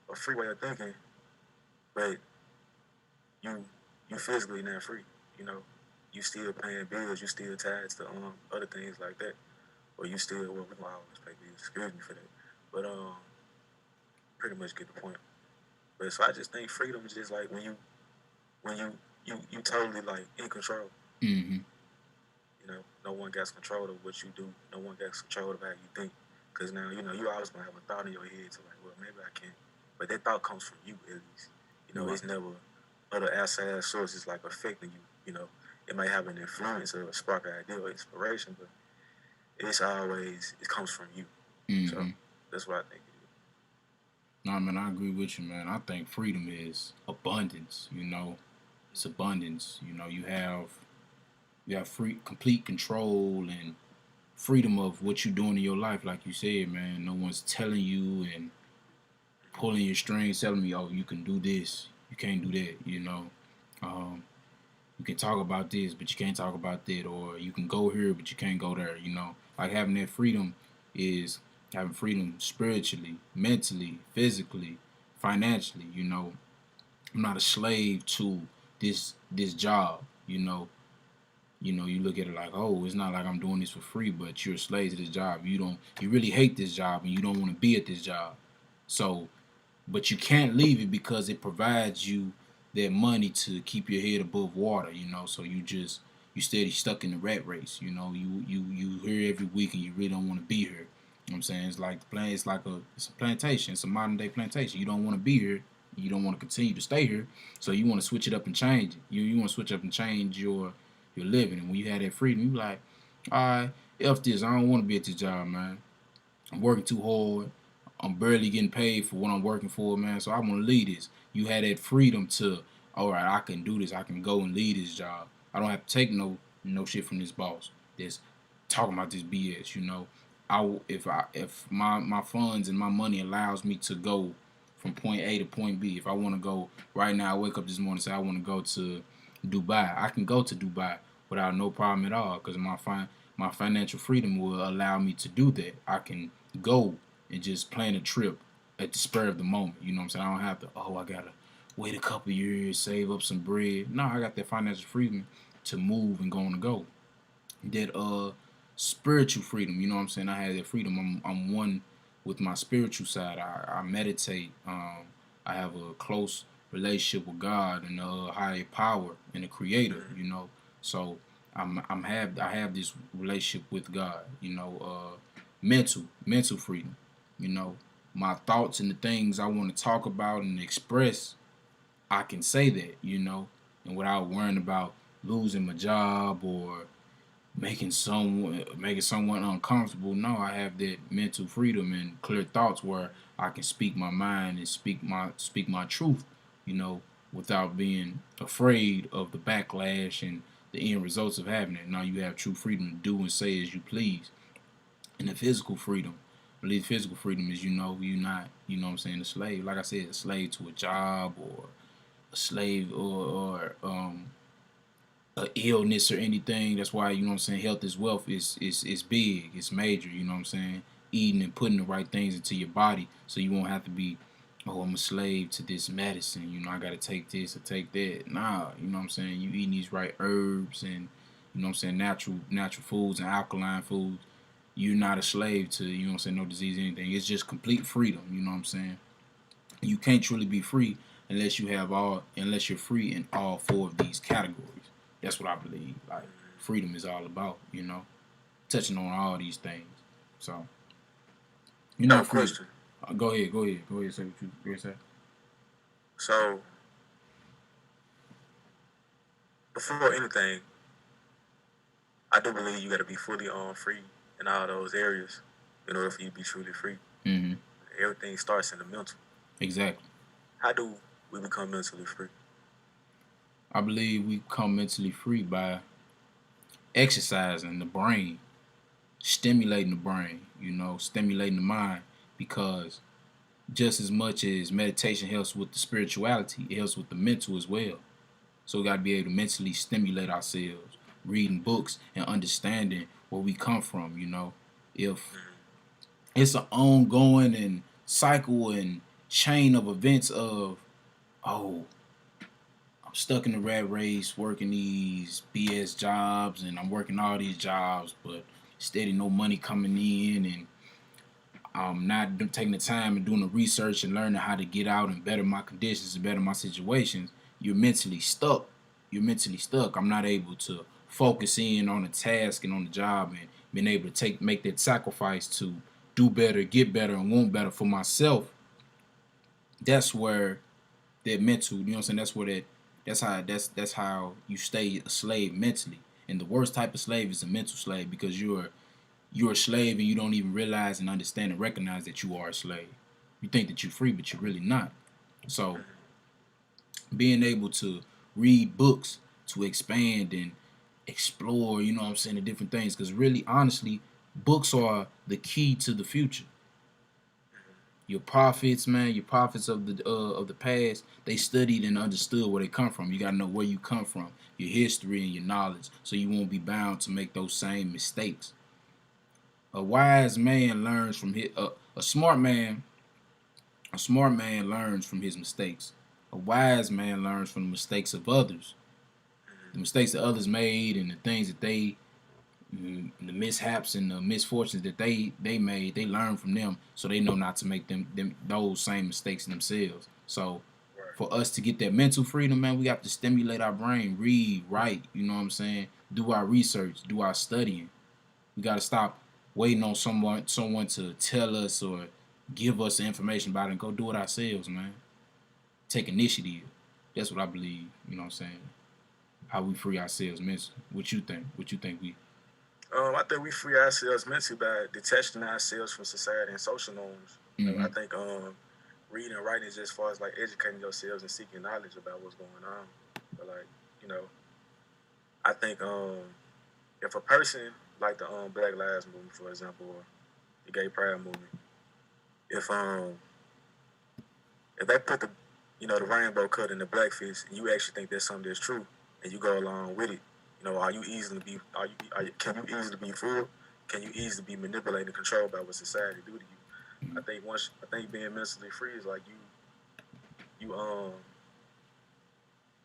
S1: a free way of thinking, but you physically not free. you still paying bills, you still tied to other things like that, or you still well we gonna always pay bills. Excuse me for that, but pretty much get the point. But so I just think freedom is just like when you totally like in control.
S2: Mm-hmm.
S1: You know, no one got control of what you do. No one got control of how you think. Because now, you know, you always gonna have a thought in your head to like, well, maybe I can't. But that thought comes from you at least. You know,
S2: Right.
S1: it's never other outside sources like affecting you. You know, it may have an influence or a spark of idea or inspiration, but it comes from you. So
S2: Mm-hmm.
S1: that's what I think it
S2: No, man, I agree with you, man. I think freedom is abundance. You know, it's abundance. You know, you have free, complete control and freedom of what you're doing in your life. Like you said, man, no one's telling you and pulling your strings, telling me, oh, you can do this, you can't do that. You know, um, you can talk about this, but you can't talk about that, or you can go here, but you can't go there. You know, like having that freedom is having freedom spiritually, mentally, physically, financially. You know, I'm not a slave to this job. You look at it like, oh, it's not like I'm doing this for free, but you're a slave to this job. You really hate this job and you don't want to be at this job. So, but you can't leave it because it provides you that money to keep your head above water, So you steady stuck in the rat race, You here every week and you really don't want to be here. You know what I'm saying? It's like it's a plantation. It's a modern day plantation. You don't want to be here. You don't want to continue to stay here. So you want to switch it up and change it. You want to switch up and change your living. And when you have that freedom, you like, all right, F this. I don't want to be at this job, man. I'm working too hard. I'm barely getting paid for what I'm working for, man. So I want to lead this. You had that freedom to, all right, I can do this. I can go and lead this job. I don't have to take no shit from this boss that's talking about this BS. If my funds and my money allows me to go from point A to point B. If I want to go right now, I wake up this morning and say I want to go to Dubai. I can go to Dubai without no problem at all because my financial freedom will allow me to do that. I can go and just plan a trip at the spur of the moment. You know what I'm saying? I don't have to, I got to wait a couple years, save up some bread. No, I got that financial freedom to move and go on the go. That spiritual freedom, you know what I'm saying? I have that freedom. I'm one with my spiritual side. I meditate. I have a close relationship with God and the higher power and the Creator. So I have this relationship with God. Mental freedom. My thoughts and the things I want to talk about and express, I can say that. And without worrying about losing my job or making someone uncomfortable. No, I have that mental freedom and clear thoughts where I can speak my mind and speak my truth, without being afraid of the backlash and the end results of having it. Now you have true freedom to do and say as you please. And the physical freedom. I believe physical freedom is you're not, a slave. Like I said, a slave to a job or a slave or a illness or anything. That's why, health is wealth. It's big. It's major, Eating and putting the right things into your body so you won't have to be, oh, I'm a slave to this medicine. I got to take this or take that. Nah, You eating these right herbs and, natural foods and alkaline foods. You're not a slave to, no disease, anything. It's just complete freedom, You can't truly be free unless you're free in all four of these categories. That's what I believe. Like freedom is all about, touching on all these things. So,
S1: is. Question.
S2: Go ahead. Say what you say.
S1: So, before anything, I do believe you got to be fully free in all those areas in order for you to be truly free.
S2: Mm-hmm.
S1: Everything starts in the mental.
S2: Exactly.
S1: How do we become mentally free?
S2: I believe we become mentally free by exercising the brain, stimulating the brain, stimulating the mind, because just as much as meditation helps with the spirituality, it helps with the mental as well. So we got to be able to mentally stimulate ourselves, reading books and understanding where we come from, If it's an ongoing and cycle and chain of events of, oh, stuck in the rat race, working these BS jobs, and I'm working all these jobs, but steady no money coming in, and I'm not taking the time and doing the research and learning how to get out and better my conditions and better my situations. You're mentally stuck. You're mentally stuck. I'm not able to focus in on the task and on the job and being able to make that sacrifice to do better, get better, and want better for myself. That's where that mental, you know what I'm saying? That's how you stay a slave mentally. And the worst type of slave is a mental slave, because you're a slave and you don't even realize and understand and recognize that you are a slave. You think that you're free, but you're really not. So being able to read books to expand and explore, you know what I'm saying, the different things. Because really, honestly, books are the key to the future. Your prophets, man, your prophets of the past, they studied and understood where they come from. You gotta know where you come from, your history and your knowledge, so you won't be bound to make those same mistakes. A wise man learns from his a smart man. A smart man learns from his mistakes. A wise man learns from the mistakes of others. The mistakes that others made and the things that the mishaps and the misfortunes that they made, they learn from them, so they know not to make them those same mistakes themselves. So for us to get that mental freedom, man, we have to stimulate our brain, read, write, you know what I'm saying? Do our research, do our studying. We gotta stop waiting on someone to tell us or give us the information about it, and go do it ourselves, man. Take initiative. That's what I believe, you know what I'm saying? How we free ourselves mentally. What you think? What you think we
S1: I think we free ourselves mentally by detaching ourselves from society and social norms. I think reading and writing is just as far as like educating yourselves and seeking knowledge about what's going on. But like, you know, I think if a person like the Black Lives Movement, for example, or the Gay Pride Movement, if they put the rainbow cut in the blackface, and you actually think that's something that's true, and you go along with it, can you easily be fooled? Can you easily be manipulated and controlled by what society do to you? I think being mentally free is like you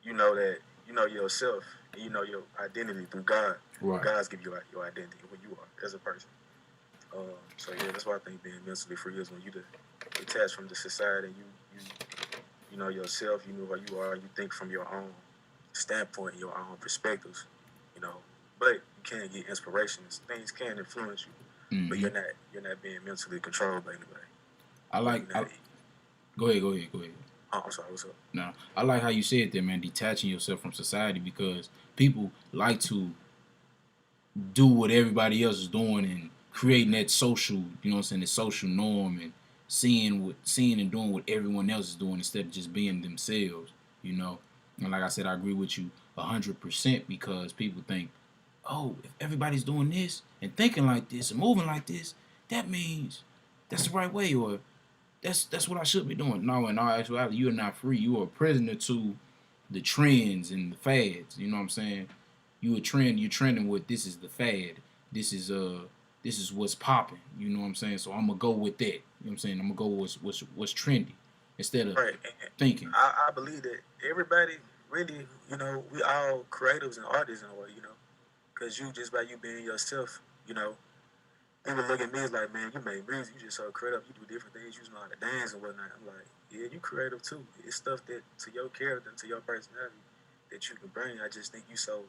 S1: you know that you know yourself and you know your identity through God.
S2: right.
S1: God's give you like your identity, who you are as a person. So yeah, that's why I think being mentally free is when you detach from the society. You know yourself. You know who you are. You think from your own standpoint, your own perspectives. You know, but you can get inspirations. Things can influence you, but you're not being mentally controlled by anybody.
S2: I like. Go ahead.
S1: Oh, I'm sorry. What's up?
S2: No, I like how you said that, man. Detaching yourself from society, because people like to do what everybody else is doing and creating that social, you know what I'm saying, the social norm, and seeing and doing what everyone else is doing instead of just being themselves, you know. And like I said, I agree with you 100%, because people think, oh, if everybody's doing this and thinking like this and moving like this, that means that's the right way, or that's what I should be doing. No, in all actuality, you are not free. You are a prisoner to the trends and the fads. You know what I'm saying? You're trending with, this is the fad. This is what's popping. You know what I'm saying? So I'm gonna go with that. You know what I'm saying? I'm gonna go with what's trendy instead of
S1: Right.
S2: thinking.
S1: I believe that everybody really, we all creatives and artists in a way, because just by you being yourself, people look at me as like, man, you make music, you just so creative, you do different things, you know how to dance and whatnot. I'm like, yeah, you creative too. It's stuff that to your character and to your personality that you can bring. I just think you so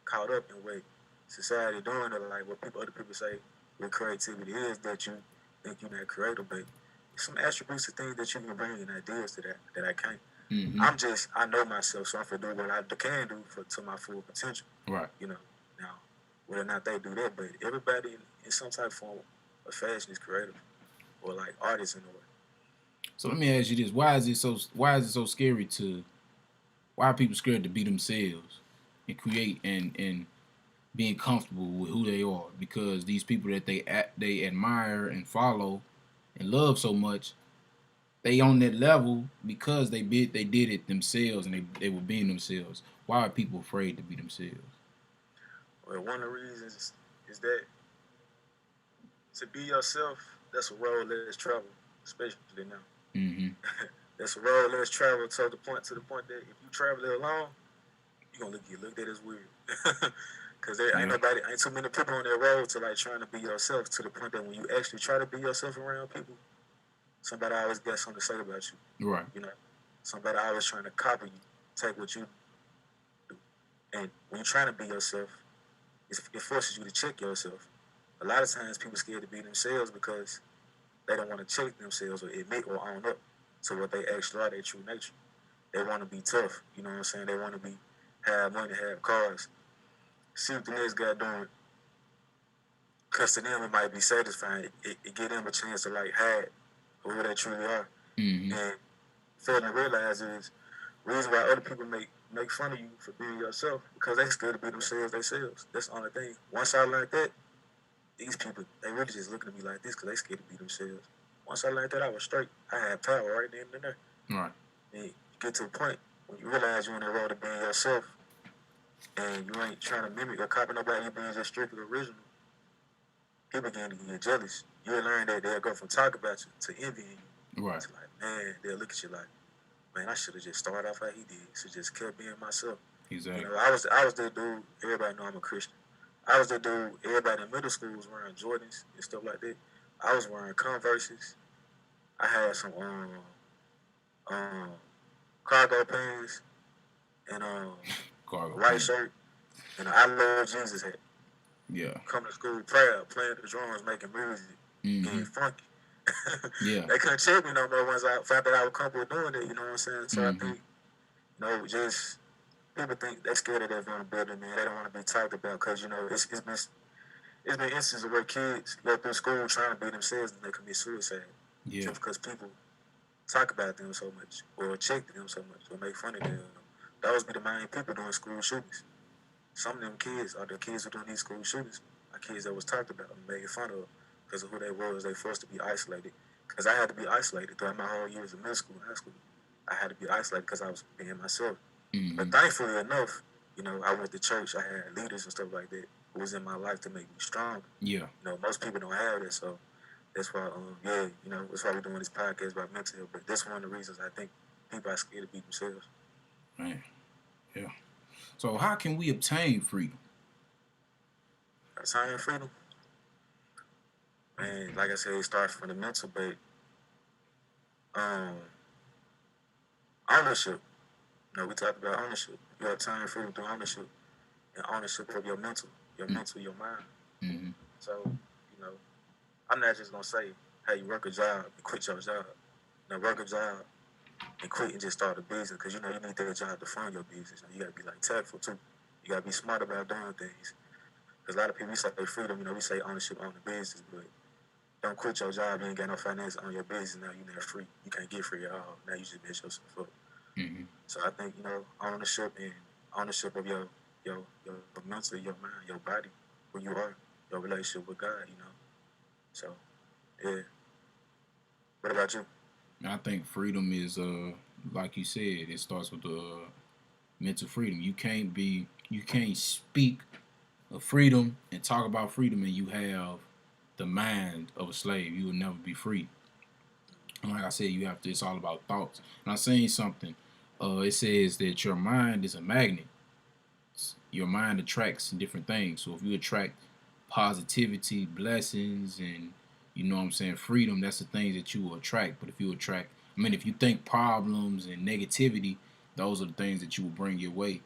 S1: caught up in what society doing, or like what other people say what creativity is, that you think you're not creative, but some attributes of things that you can bring and ideas that I can't. I know myself, so I'm for doing what I can do to my full potential.
S2: Right.
S1: Now, whether or not they do that, but everybody in some type of form of fashion is creative, or like artists in a way.
S2: So let me ask you this: Why is it so scary why are people scared to be themselves and create and being comfortable with who they are? Because these people that they admire and follow and love so much, they on that level because they did it themselves, and they were being themselves. Why are people afraid to be themselves?
S1: Well, one of the reasons is that to be yourself, that's a road less traveled, especially now. That's a road less traveled to the point that if you travel it alone, gonna get looked at as weird. Cause there
S2: Yeah.
S1: ain't too many people on that road to like trying to be yourself to the point that when you actually try to be yourself around people, somebody always got something to say about you.
S2: Right.
S1: You know, somebody always trying to copy you, take what you do. And when you're trying to be yourself, it forces you to check yourself. A lot of times people scared to be themselves because they don't want to check themselves or admit or own up to what they actually are, their true nature. They want to be tough, you know what I'm saying? They want to be have money, have cars, see what the next guy doing. Because to them it might be satisfying. It give them a chance to like hide who they truly are.
S2: Mm-hmm.
S1: And failing to realize is reason why other people make fun of you for being yourself because they scared to be themselves. That's the only thing. Once I learned that, these people, they really just looking at me like this because they scared to be themselves. Once I learned that, I was straight. I had power right then and there.
S2: Right.
S1: And you get to a point when you realize you're on the road to being yourself and you ain't trying to mimic or copy nobody, you being just strictly original, people begin to get jealous. You'll learn that they'll go from talking about you to envying you.
S2: Right.
S1: To like, man, they'll look at you like, man, I should have just started off how he did. Should just kept being myself.
S2: Exactly.
S1: You know, I was the dude, everybody know I'm a Christian. I was the dude, everybody in middle school was wearing Jordans and stuff like that. I was wearing Converses. I had some cargo pants and
S2: Cargo
S1: white
S2: pants.
S1: shirt and I Love Jesus hat.
S2: Yeah.
S1: Coming to school proud, playing the drums, making music, getting funky.
S2: Yeah.
S1: They couldn't check me no more once I found that I was comfortable doing it, you know what I'm saying? So I think, you know, just people think they're scared of that vulnerability, man. They don't want to be talked about because, you know, it's been instances where kids go through school trying to be themselves and they commit suicide.
S2: Yeah.
S1: Just because people talk about them so much or check them so much or make fun of them. Those be the main people doing school shootings. Some of them kids are the kids who doing these school shootings are kids that was talked about and made fun of because of who they was. They forced to be isolated. Because I had to be isolated throughout my whole years of middle school and high school. I had to be isolated because I was being myself. But thankfully enough, you know, I went to church. I had leaders and stuff like that who was in my life to make me strong.
S2: Yeah.
S1: You know, most people don't have that, so that's why, yeah, you know, that's why we're doing this podcast about mental health. But that's one of the reasons I think people are scared to be themselves.
S2: Man. Yeah. So how can we obtain freedom?
S1: Obtain freedom, man. Like I said, it starts from the mental, but ownership. You know, we talked about ownership. You obtain freedom through ownership and ownership of your mental, your mind. So, you know, I'm not just gonna say, hey, you work a job, you quit your job. You know, work a job and quit and just start a business because, you know, you need that job to fund your business. You gotta be, like, tactful, too. You gotta be smart about doing things. Because a lot of people, we say freedom, you know, we say ownership on the business, but don't quit your job. You ain't got no finance on your business. Now you're not free. You can't get free at all. Now you just mess yourself up. So I think, you know, ownership of your mental, your mind, your body, who you are, your relationship with God, you know. So, yeah. What about you?
S2: I think freedom is, like you said, it starts with mental freedom. You can't speak of freedom and talk about freedom and you have the mind of a slave. You will never be free. And like I said, it's all about thoughts. And I seen something. It says that your mind is a magnet. Your mind attracts different things. So if you attract positivity, blessings, and you know what I'm saying, freedom, that's the things that you will attract. But if you think problems and negativity, those are the things that you will bring your way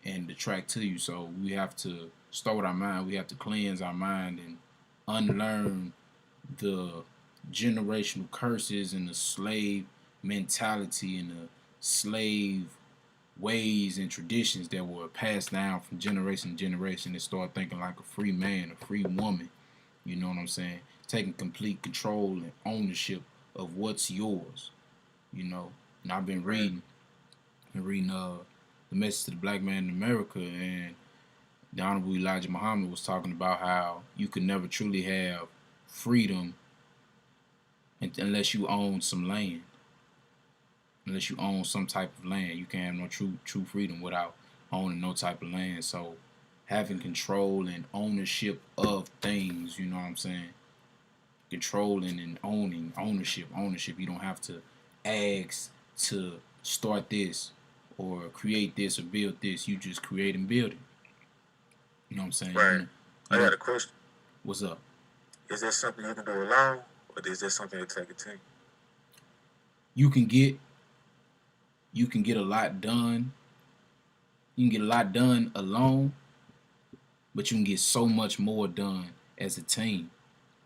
S2: and attract to you. So we have to start with our mind. We have to cleanse our mind and unlearn the generational curses and the slave mentality and the slave ways and traditions that were passed down from generation to generation and start thinking like a free man, a free woman. You know what I'm saying? Taking complete control and ownership of what's yours. You know, and I've been reading the Message to the Black Man in America, and the Honorable Elijah Muhammad was talking about how you could never truly have freedom unless you own some land. Unless you own some type of land, you can't have no true freedom without owning no type of land. So having control and ownership of things, you know what I'm saying? Controlling and ownership. You don't have to ask to start this or create this or build this. You just create and build it. You know what I'm saying?
S1: Right. I
S2: You
S1: got
S2: know
S1: a question.
S2: what's up?
S1: Is there something you can do alone, or is there something that take a team?
S2: You can get a lot done. You can get a lot done alone, but you can get so much more done as a team,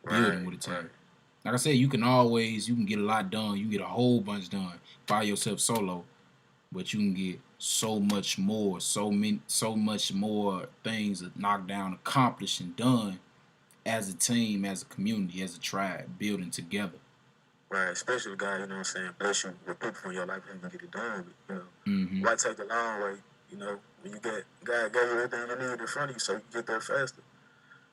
S2: building
S1: Right,
S2: with a team.
S1: right,
S2: Like I said, you can get a lot done. You can get a whole bunch done by yourself solo, but you can get so much more, so much more things knocked down, accomplished, and done as a team, as a community, as a tribe, building together.
S1: right. Especially the guy, you know what I'm saying, bless you with people in your life who can get it done. But,
S2: Mm-hmm.
S1: why take the long way? When you get God gave you everything you need in front of you, so you can get there faster.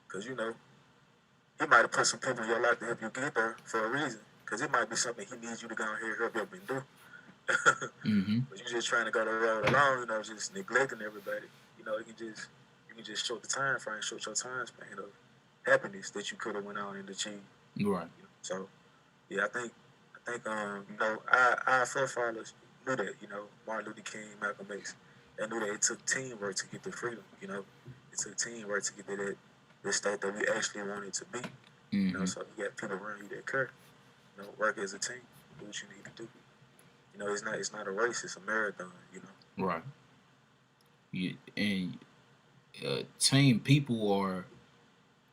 S1: Because He might have put some people in your life to help you get there for a reason. Because it might be something He needs you to go out here and help and do.
S2: Mm-hmm.
S1: But you're just trying to go the road alone, just neglecting everybody. You can just short the time frame, short your time span of happiness that you could have went on and achieved.
S2: Right.
S1: So yeah, our forefathers knew that, Martin Luther King, Malcolm X, they knew that it took teamwork to get the freedom, It took teamwork to get to that state that we actually wanted to be.
S2: Mm-hmm.
S1: So you got people around you that care, work as a team, do what you need to do. It's not a race, it's a marathon,
S2: Right. And team people are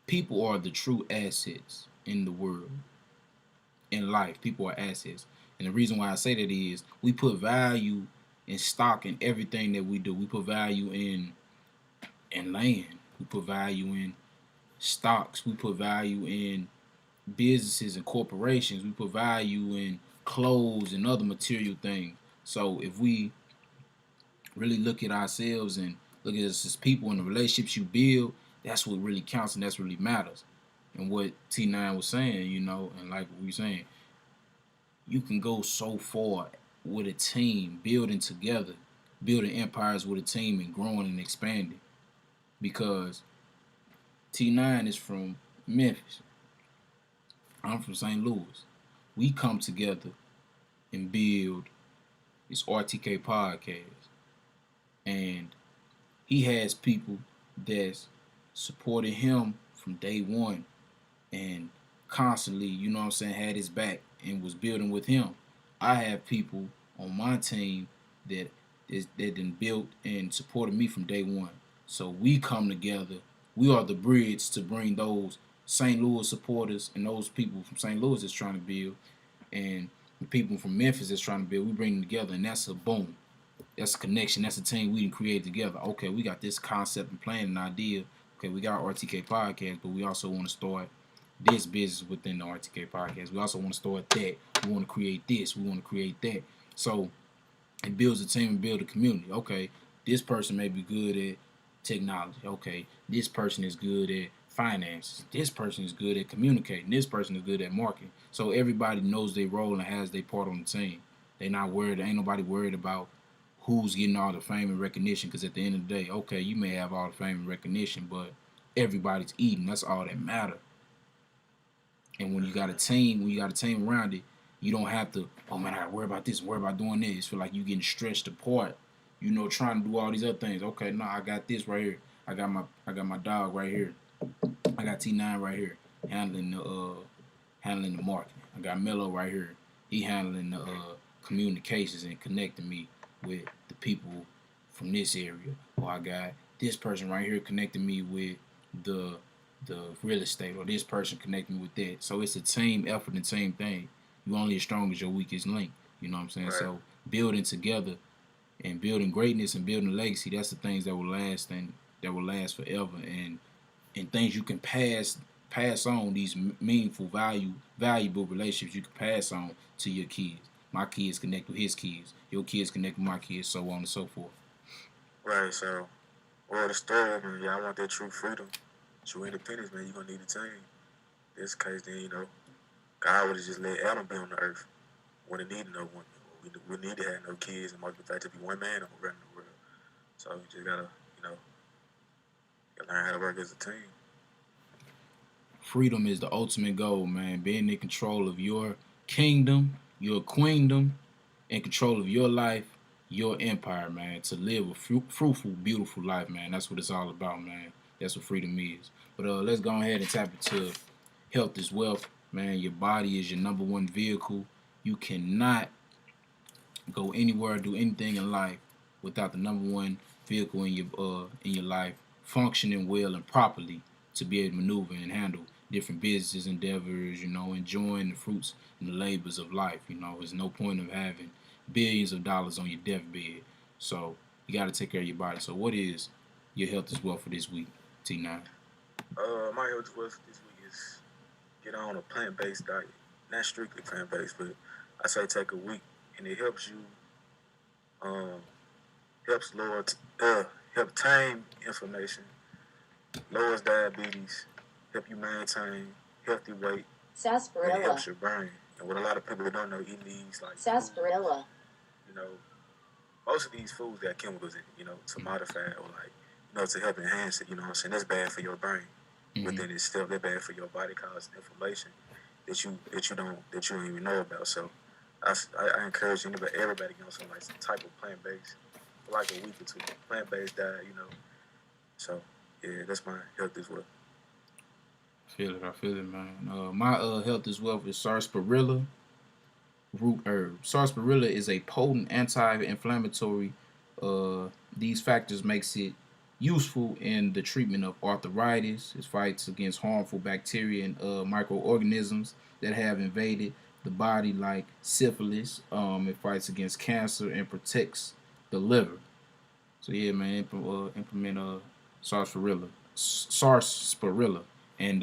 S2: the true assets in the world, in life. People are assets, and the reason why I say that is we put value in stock in everything that we do. We put value in land. We put value in stocks. We put value in businesses and corporations. We put value in clothes and other material things. So if we really look at ourselves and look at us as people and the relationships you build, that's what really counts and that's what really matters. And what T9 was saying, and like we were saying, you can go so far with a team, building together, building empires with a team and growing and expanding. Because T9 is from Memphis. I'm from St. Louis. We come together and build this RTK Podcast. And he has people that's supported him from day one and constantly, had his back and was building with him. I have people on my team that been built and supported me from day one. So we come together. We are the bridge to bring those St. Louis supporters and those people from St. Louis that's trying to build and the people from Memphis that's trying to build. We bring them together, and that's a boom. That's a connection. That's a team we can create together. Okay, we got this concept and plan and idea. Okay, we got RTK Podcast, but we also want to start this business within the RTK Podcast. We also want to start that. We want to create this. We want to create that. So it builds a team and builds a community. Okay, this person may be good at technology. Okay, this person is good at finances. This person is good at communicating. This person is good at marketing. So everybody knows their role and has their part on the team. They're not worried. Ain't nobody worried about who's getting all the fame and recognition, because at the end of the day, okay, you may have all the fame and recognition, but everybody's eating. That's all that matters. And when you got a team around it, you don't have to, oh man, I gotta worry about this, worry about doing this. Feel like you getting stretched apart, trying to do all these other things. Okay, no, I got this right here. I got my dog right here. I got T9 right here handling the marketing. I got Mello right here. He handling the communications and connecting me with the people from this area. Or I got this person right here connecting me with the real estate, or this person connecting me with that. So it's a team effort and team thing. You only as strong as your weakest link. You know what I'm saying? Right. So building together and building greatness and building legacy, that's the things that will last and that will last forever, and things you can pass on, these meaningful valuable relationships you can pass on to your kids. My kids connect with his kids. Your kids connect with my kids, so on and so forth.
S1: Right, so, the story, man, y'all want that true freedom, true independence, man, you're going to need a team. In this case, then, God would have just let Adam be on the earth. Wouldn't need no one. We need to have no kids, and most of the fact to be one man running the world. So you just got to, learn how to work as a team.
S2: Freedom is the ultimate goal, man. Being in control of your kingdom, your queendom, in control of your life, your empire, man, to live a fruitful, beautiful life, man. That's what it's all about, man. That's what freedom is. But let's go ahead and tap into health is wealth, man. Your body is your number one vehicle. You cannot go anywhere, do anything in life without the number one vehicle in your life functioning well and properly to be able to maneuver and handle different business endeavors, enjoying the fruits and the labors of life. There's no point of having billions of dollars on your deathbed. So you got to take care of your body. So what is your health as well for this week, T9?
S1: My health wealth this week is get on a plant-based diet. Not strictly plant-based, but I say take a week, and it helps you, helps lower, help tame inflammation, lowers diabetes, help you maintain healthy weight, and it helps your brain. And what a lot of people don't know, eating these like
S3: sarsaparilla.
S1: You know, most of these foods got chemicals in it, to modify it or like, to help enhance it. You know what I'm saying? That's bad for your brain. But then it's still bad for your body, causing inflammation that you don't even know about. So I encourage everybody get on some type of plant based for like a week or two. Plant based diet, So yeah, that's my health as well.
S2: I feel it, man. My health as well is sarsaparilla root herb. Sarsaparilla is a potent anti-inflammatory. These factors makes it useful in the treatment of arthritis. It fights against harmful bacteria and microorganisms that have invaded the body, like syphilis. It fights against cancer and protects the liver. So yeah, man, implement sarsaparilla, and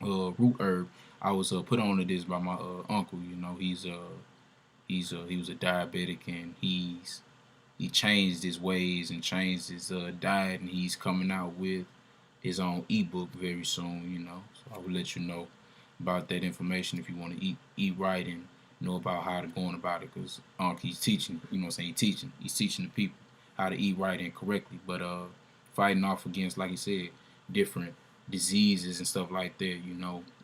S2: root herb. I was put on to this by my uncle. He was a diabetic, and he changed his ways and changed his diet, and he's coming out with his own ebook very soon. So I will let you know about that information if you want to eat right and know about how to go on about it. Because he's teaching. He's teaching the people how to eat right and correctly. But fighting off against, like he said, different diseases and stuff like that.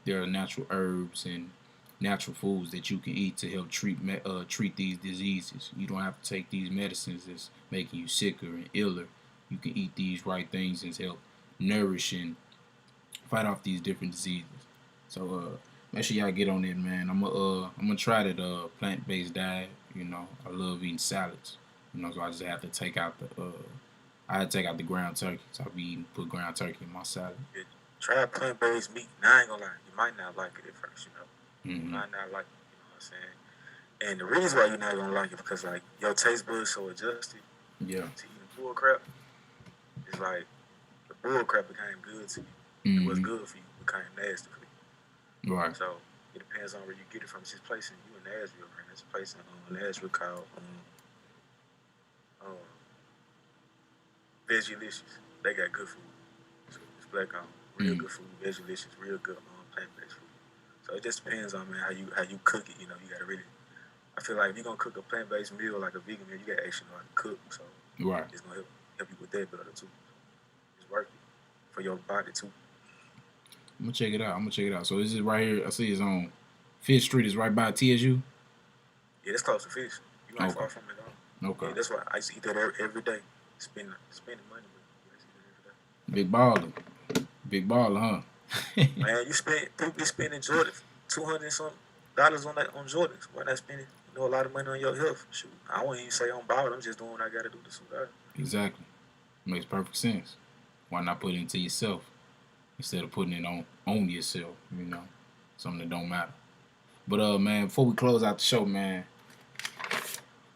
S2: There are natural herbs and natural foods that you can eat to help treat these diseases. You don't have to take these medicines that's making you sicker and iller. You can eat these right things and help nourish and fight off these different diseases. So make sure y'all get on it, man. I'm gonna try that plant-based diet. I love eating salads. So I just have to take out the ground turkey. So I'll put ground turkey in my salad.
S1: Yeah, try plant-based meat. Now I ain't gonna lie, you might not like it at first. You might not like it. You know what I'm saying? And the reason why you're not gonna like it because like your taste buds so adjusted.
S2: Yeah.
S1: To eating bull crap, it's like the bull crap became good to you. It was good for you became nasty for you.
S2: Right.
S1: So it depends on where you get it from. It's this place in Nashville, man. There's a place in Nashville called Vegelicious. They got good food. So it's black on real good food. Vegelicious, real good plant-based food. So it just depends on, man, how you cook it. You gotta really. I feel like if you're gonna cook a plant-based meal like a vegan meal, you gotta actually know how to cook. So it's gonna help you with that better too. So it's worth it for your body too.
S2: I'm gonna check it out. So this is right here. I see it's on Fifth Street. Is right by TSU.
S1: Yeah, it's close to Fish. You ain't far from it all.
S2: Okay.
S1: Yeah, that's why I used to eat that every day. Spending money, but I used to eat that every day.
S2: Big baller, huh?
S1: Man, people be spending Jordan $200 and something on Jordans. Why not spending a lot of money on your health? Shoot, I wouldn't even say I'm bald. I'm just doing what I gotta do to survive.
S2: Exactly, makes perfect sense. Why not put it into yourself instead of putting it on yourself? Something that don't matter. But man, before we close out the show, man,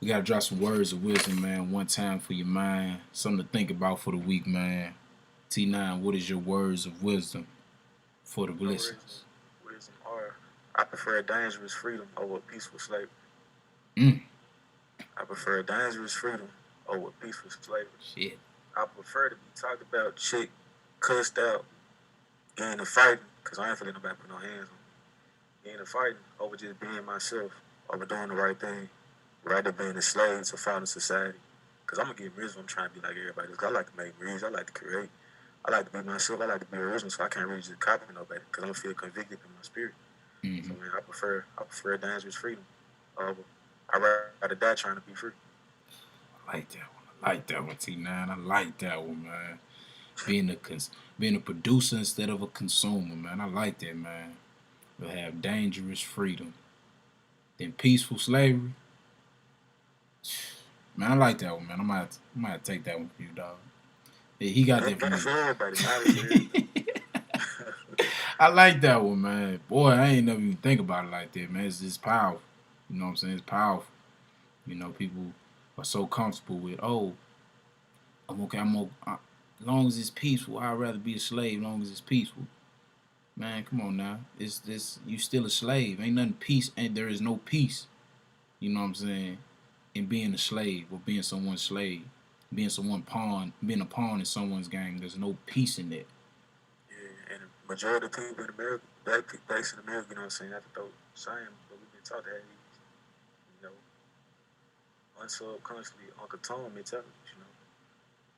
S2: we gotta drop some words of wisdom, man. One time for your mind, something to think about for the week, man. T9, what is your words of wisdom for the listeners?
S1: Wisdom are, I prefer dangerous freedom over peaceful slavery. I prefer dangerous freedom over peaceful slavery.
S2: Shit.
S1: I prefer to be talked about, chick, cussed out, getting a fighting, because I ain't feeling nobody put no hands on me. Getting a fighting over just being myself, over doing the right thing, rather being a slave to founding society. Because I'm going to get miserable. I'm trying to be like everybody else. I like to make music. I like to create. I like to be myself. I like to be original, so I can't really just copy nobody because I don't feel convicted in my spirit. So, man, I prefer dangerous freedom. I'd rather die trying to be free.
S2: like that one. I like that one, T9. I like that one, man. Being a producer instead of a consumer, man. I like that, man. We'll have dangerous freedom. Then peaceful slavery. Man, I like that one, man. I might have to take that one for you, dog. Yeah, he got that for
S1: That's for
S2: me.
S1: everybody. Not for everybody.
S2: I like that one, man. Boy, I ain't never even think about it like that, man. It's powerful. You know what I'm saying? It's powerful. You know, people are so comfortable with, oh, I'm okay. As long as it's peaceful, I'd rather be a slave. As long as it's peaceful, man. Come on now. It's this. You still a slave. Ain't nothing peace. And there is no peace. You know what I'm saying? In being a slave or being someone's slave, being being a pawn in someone's game. There's no peace in that.
S1: Yeah, and the majority of people in America, blacks in America, you know what I'm saying, have to throw shame, but we've been taught to have these, you know, unsubconsciously Uncle Tom mentalities, you know.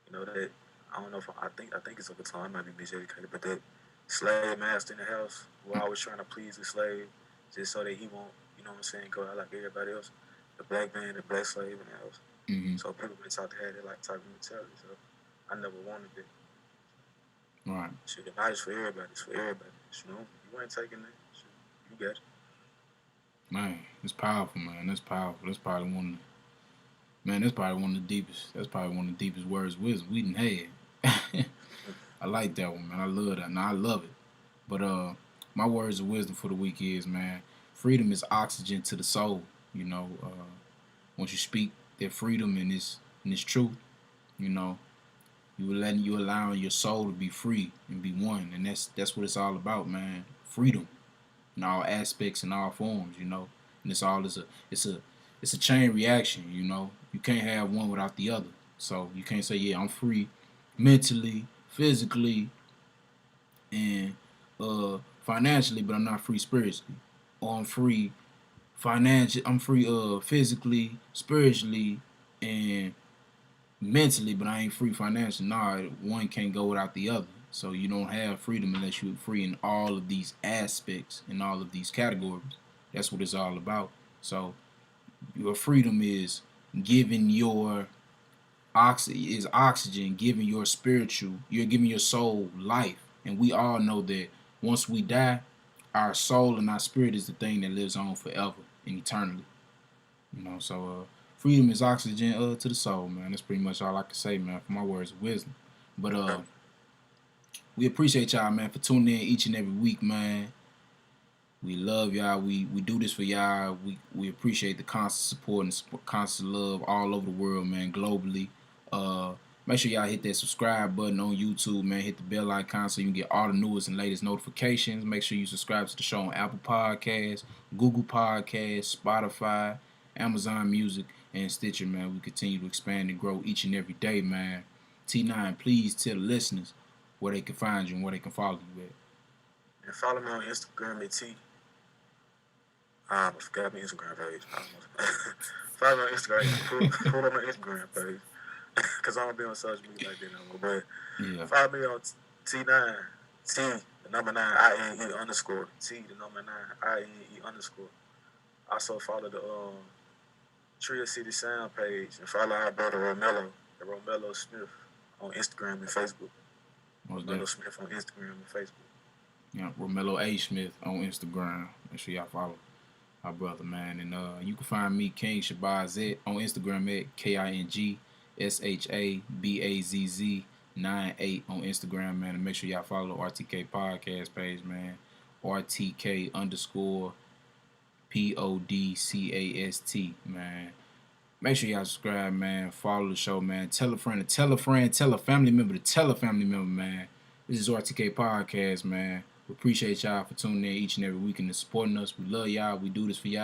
S1: You know that I don't know if I think it's Uncle Tom, I might be miseducated, but that slave master in the house who always trying to please the slave just so that he won't, you know what I'm saying, go out like everybody else. The black man, the black slave in the house.
S2: Mm-hmm.
S1: So people been taught to have that like type of mentality. So I never wanted it.
S2: Right.
S1: Shit, the knowledge for everybody. It's for everybody. You know, you ain't taking that. Shit, you got it.
S2: Man, it's powerful, man. That's powerful. That's probably one of the deepest. That's probably one of the deepest words of wisdom we done had. I like that one, man. I love that. Now I love it. But my words of wisdom for the week is, man, freedom is oxygen to the soul. You know, once you speak that freedom and this truth, you know, you allowing your soul to be free and be one, and that's what it's all about, man. Freedom in all aspects and all forms, you know, and it's a chain reaction, you know. You can't have one without the other. So you can't say, yeah, I'm free mentally, physically, and financially, but I'm not free spiritually, or I'm free physically, spiritually, and mentally, but I ain't free financially. Nah, one can't go without the other. So you don't have freedom unless you're free in all of these aspects, in all of these categories. That's what it's all about. So your freedom is giving your oxygen, giving you're giving your soul life. And we all know that once we die, our soul and our spirit is the thing that lives on forever and eternally. You know, so freedom is oxygen to the soul, man. That's pretty much all I can say, man, for my words of wisdom. But we appreciate y'all, man, for tuning in each and every week, man. We love y'all. We do this for y'all. We appreciate the constant support and constant love all over the world, man, globally. Make sure y'all hit that subscribe button on YouTube, man. Hit the bell icon so you can get all the newest and latest notifications. Make sure you subscribe to the show on Apple Podcasts, Google Podcasts, Spotify, Amazon Music, and Stitcher, man. We continue to expand and grow each and every day, man. T9, please tell the listeners where they can find you and where they can follow you at.
S1: And follow me on Instagram at T. I almost forgot my Instagram page. Follow me on Instagram. Pull up my Instagram page. Because I don't be on social media like that no more. But
S2: Yeah.
S1: follow me on T9. T, the number 9, INE underscore. T, the number 9, INE underscore. Also follow the Trio City Sound page. And follow our brother Romello, the Romello Smith, on Instagram and Facebook. Romello Smith on Instagram and Facebook.
S2: Yeah, Romello A. Smith on Instagram. Make sure y'all follow our brother, man. And you can find me, King Shabazz, on Instagram at KingShabazz 98 on Instagram, man. And make sure y'all follow the RTK Podcast page, man. RTK underscore PODCAST, man. Make sure y'all subscribe, man. Follow the show, man. Tell a friend, tell a friend, tell a family member to tell a family member, man. This is RTK Podcast, man. We appreciate y'all for tuning in each and every week and supporting us. We love y'all. We do this for y'all.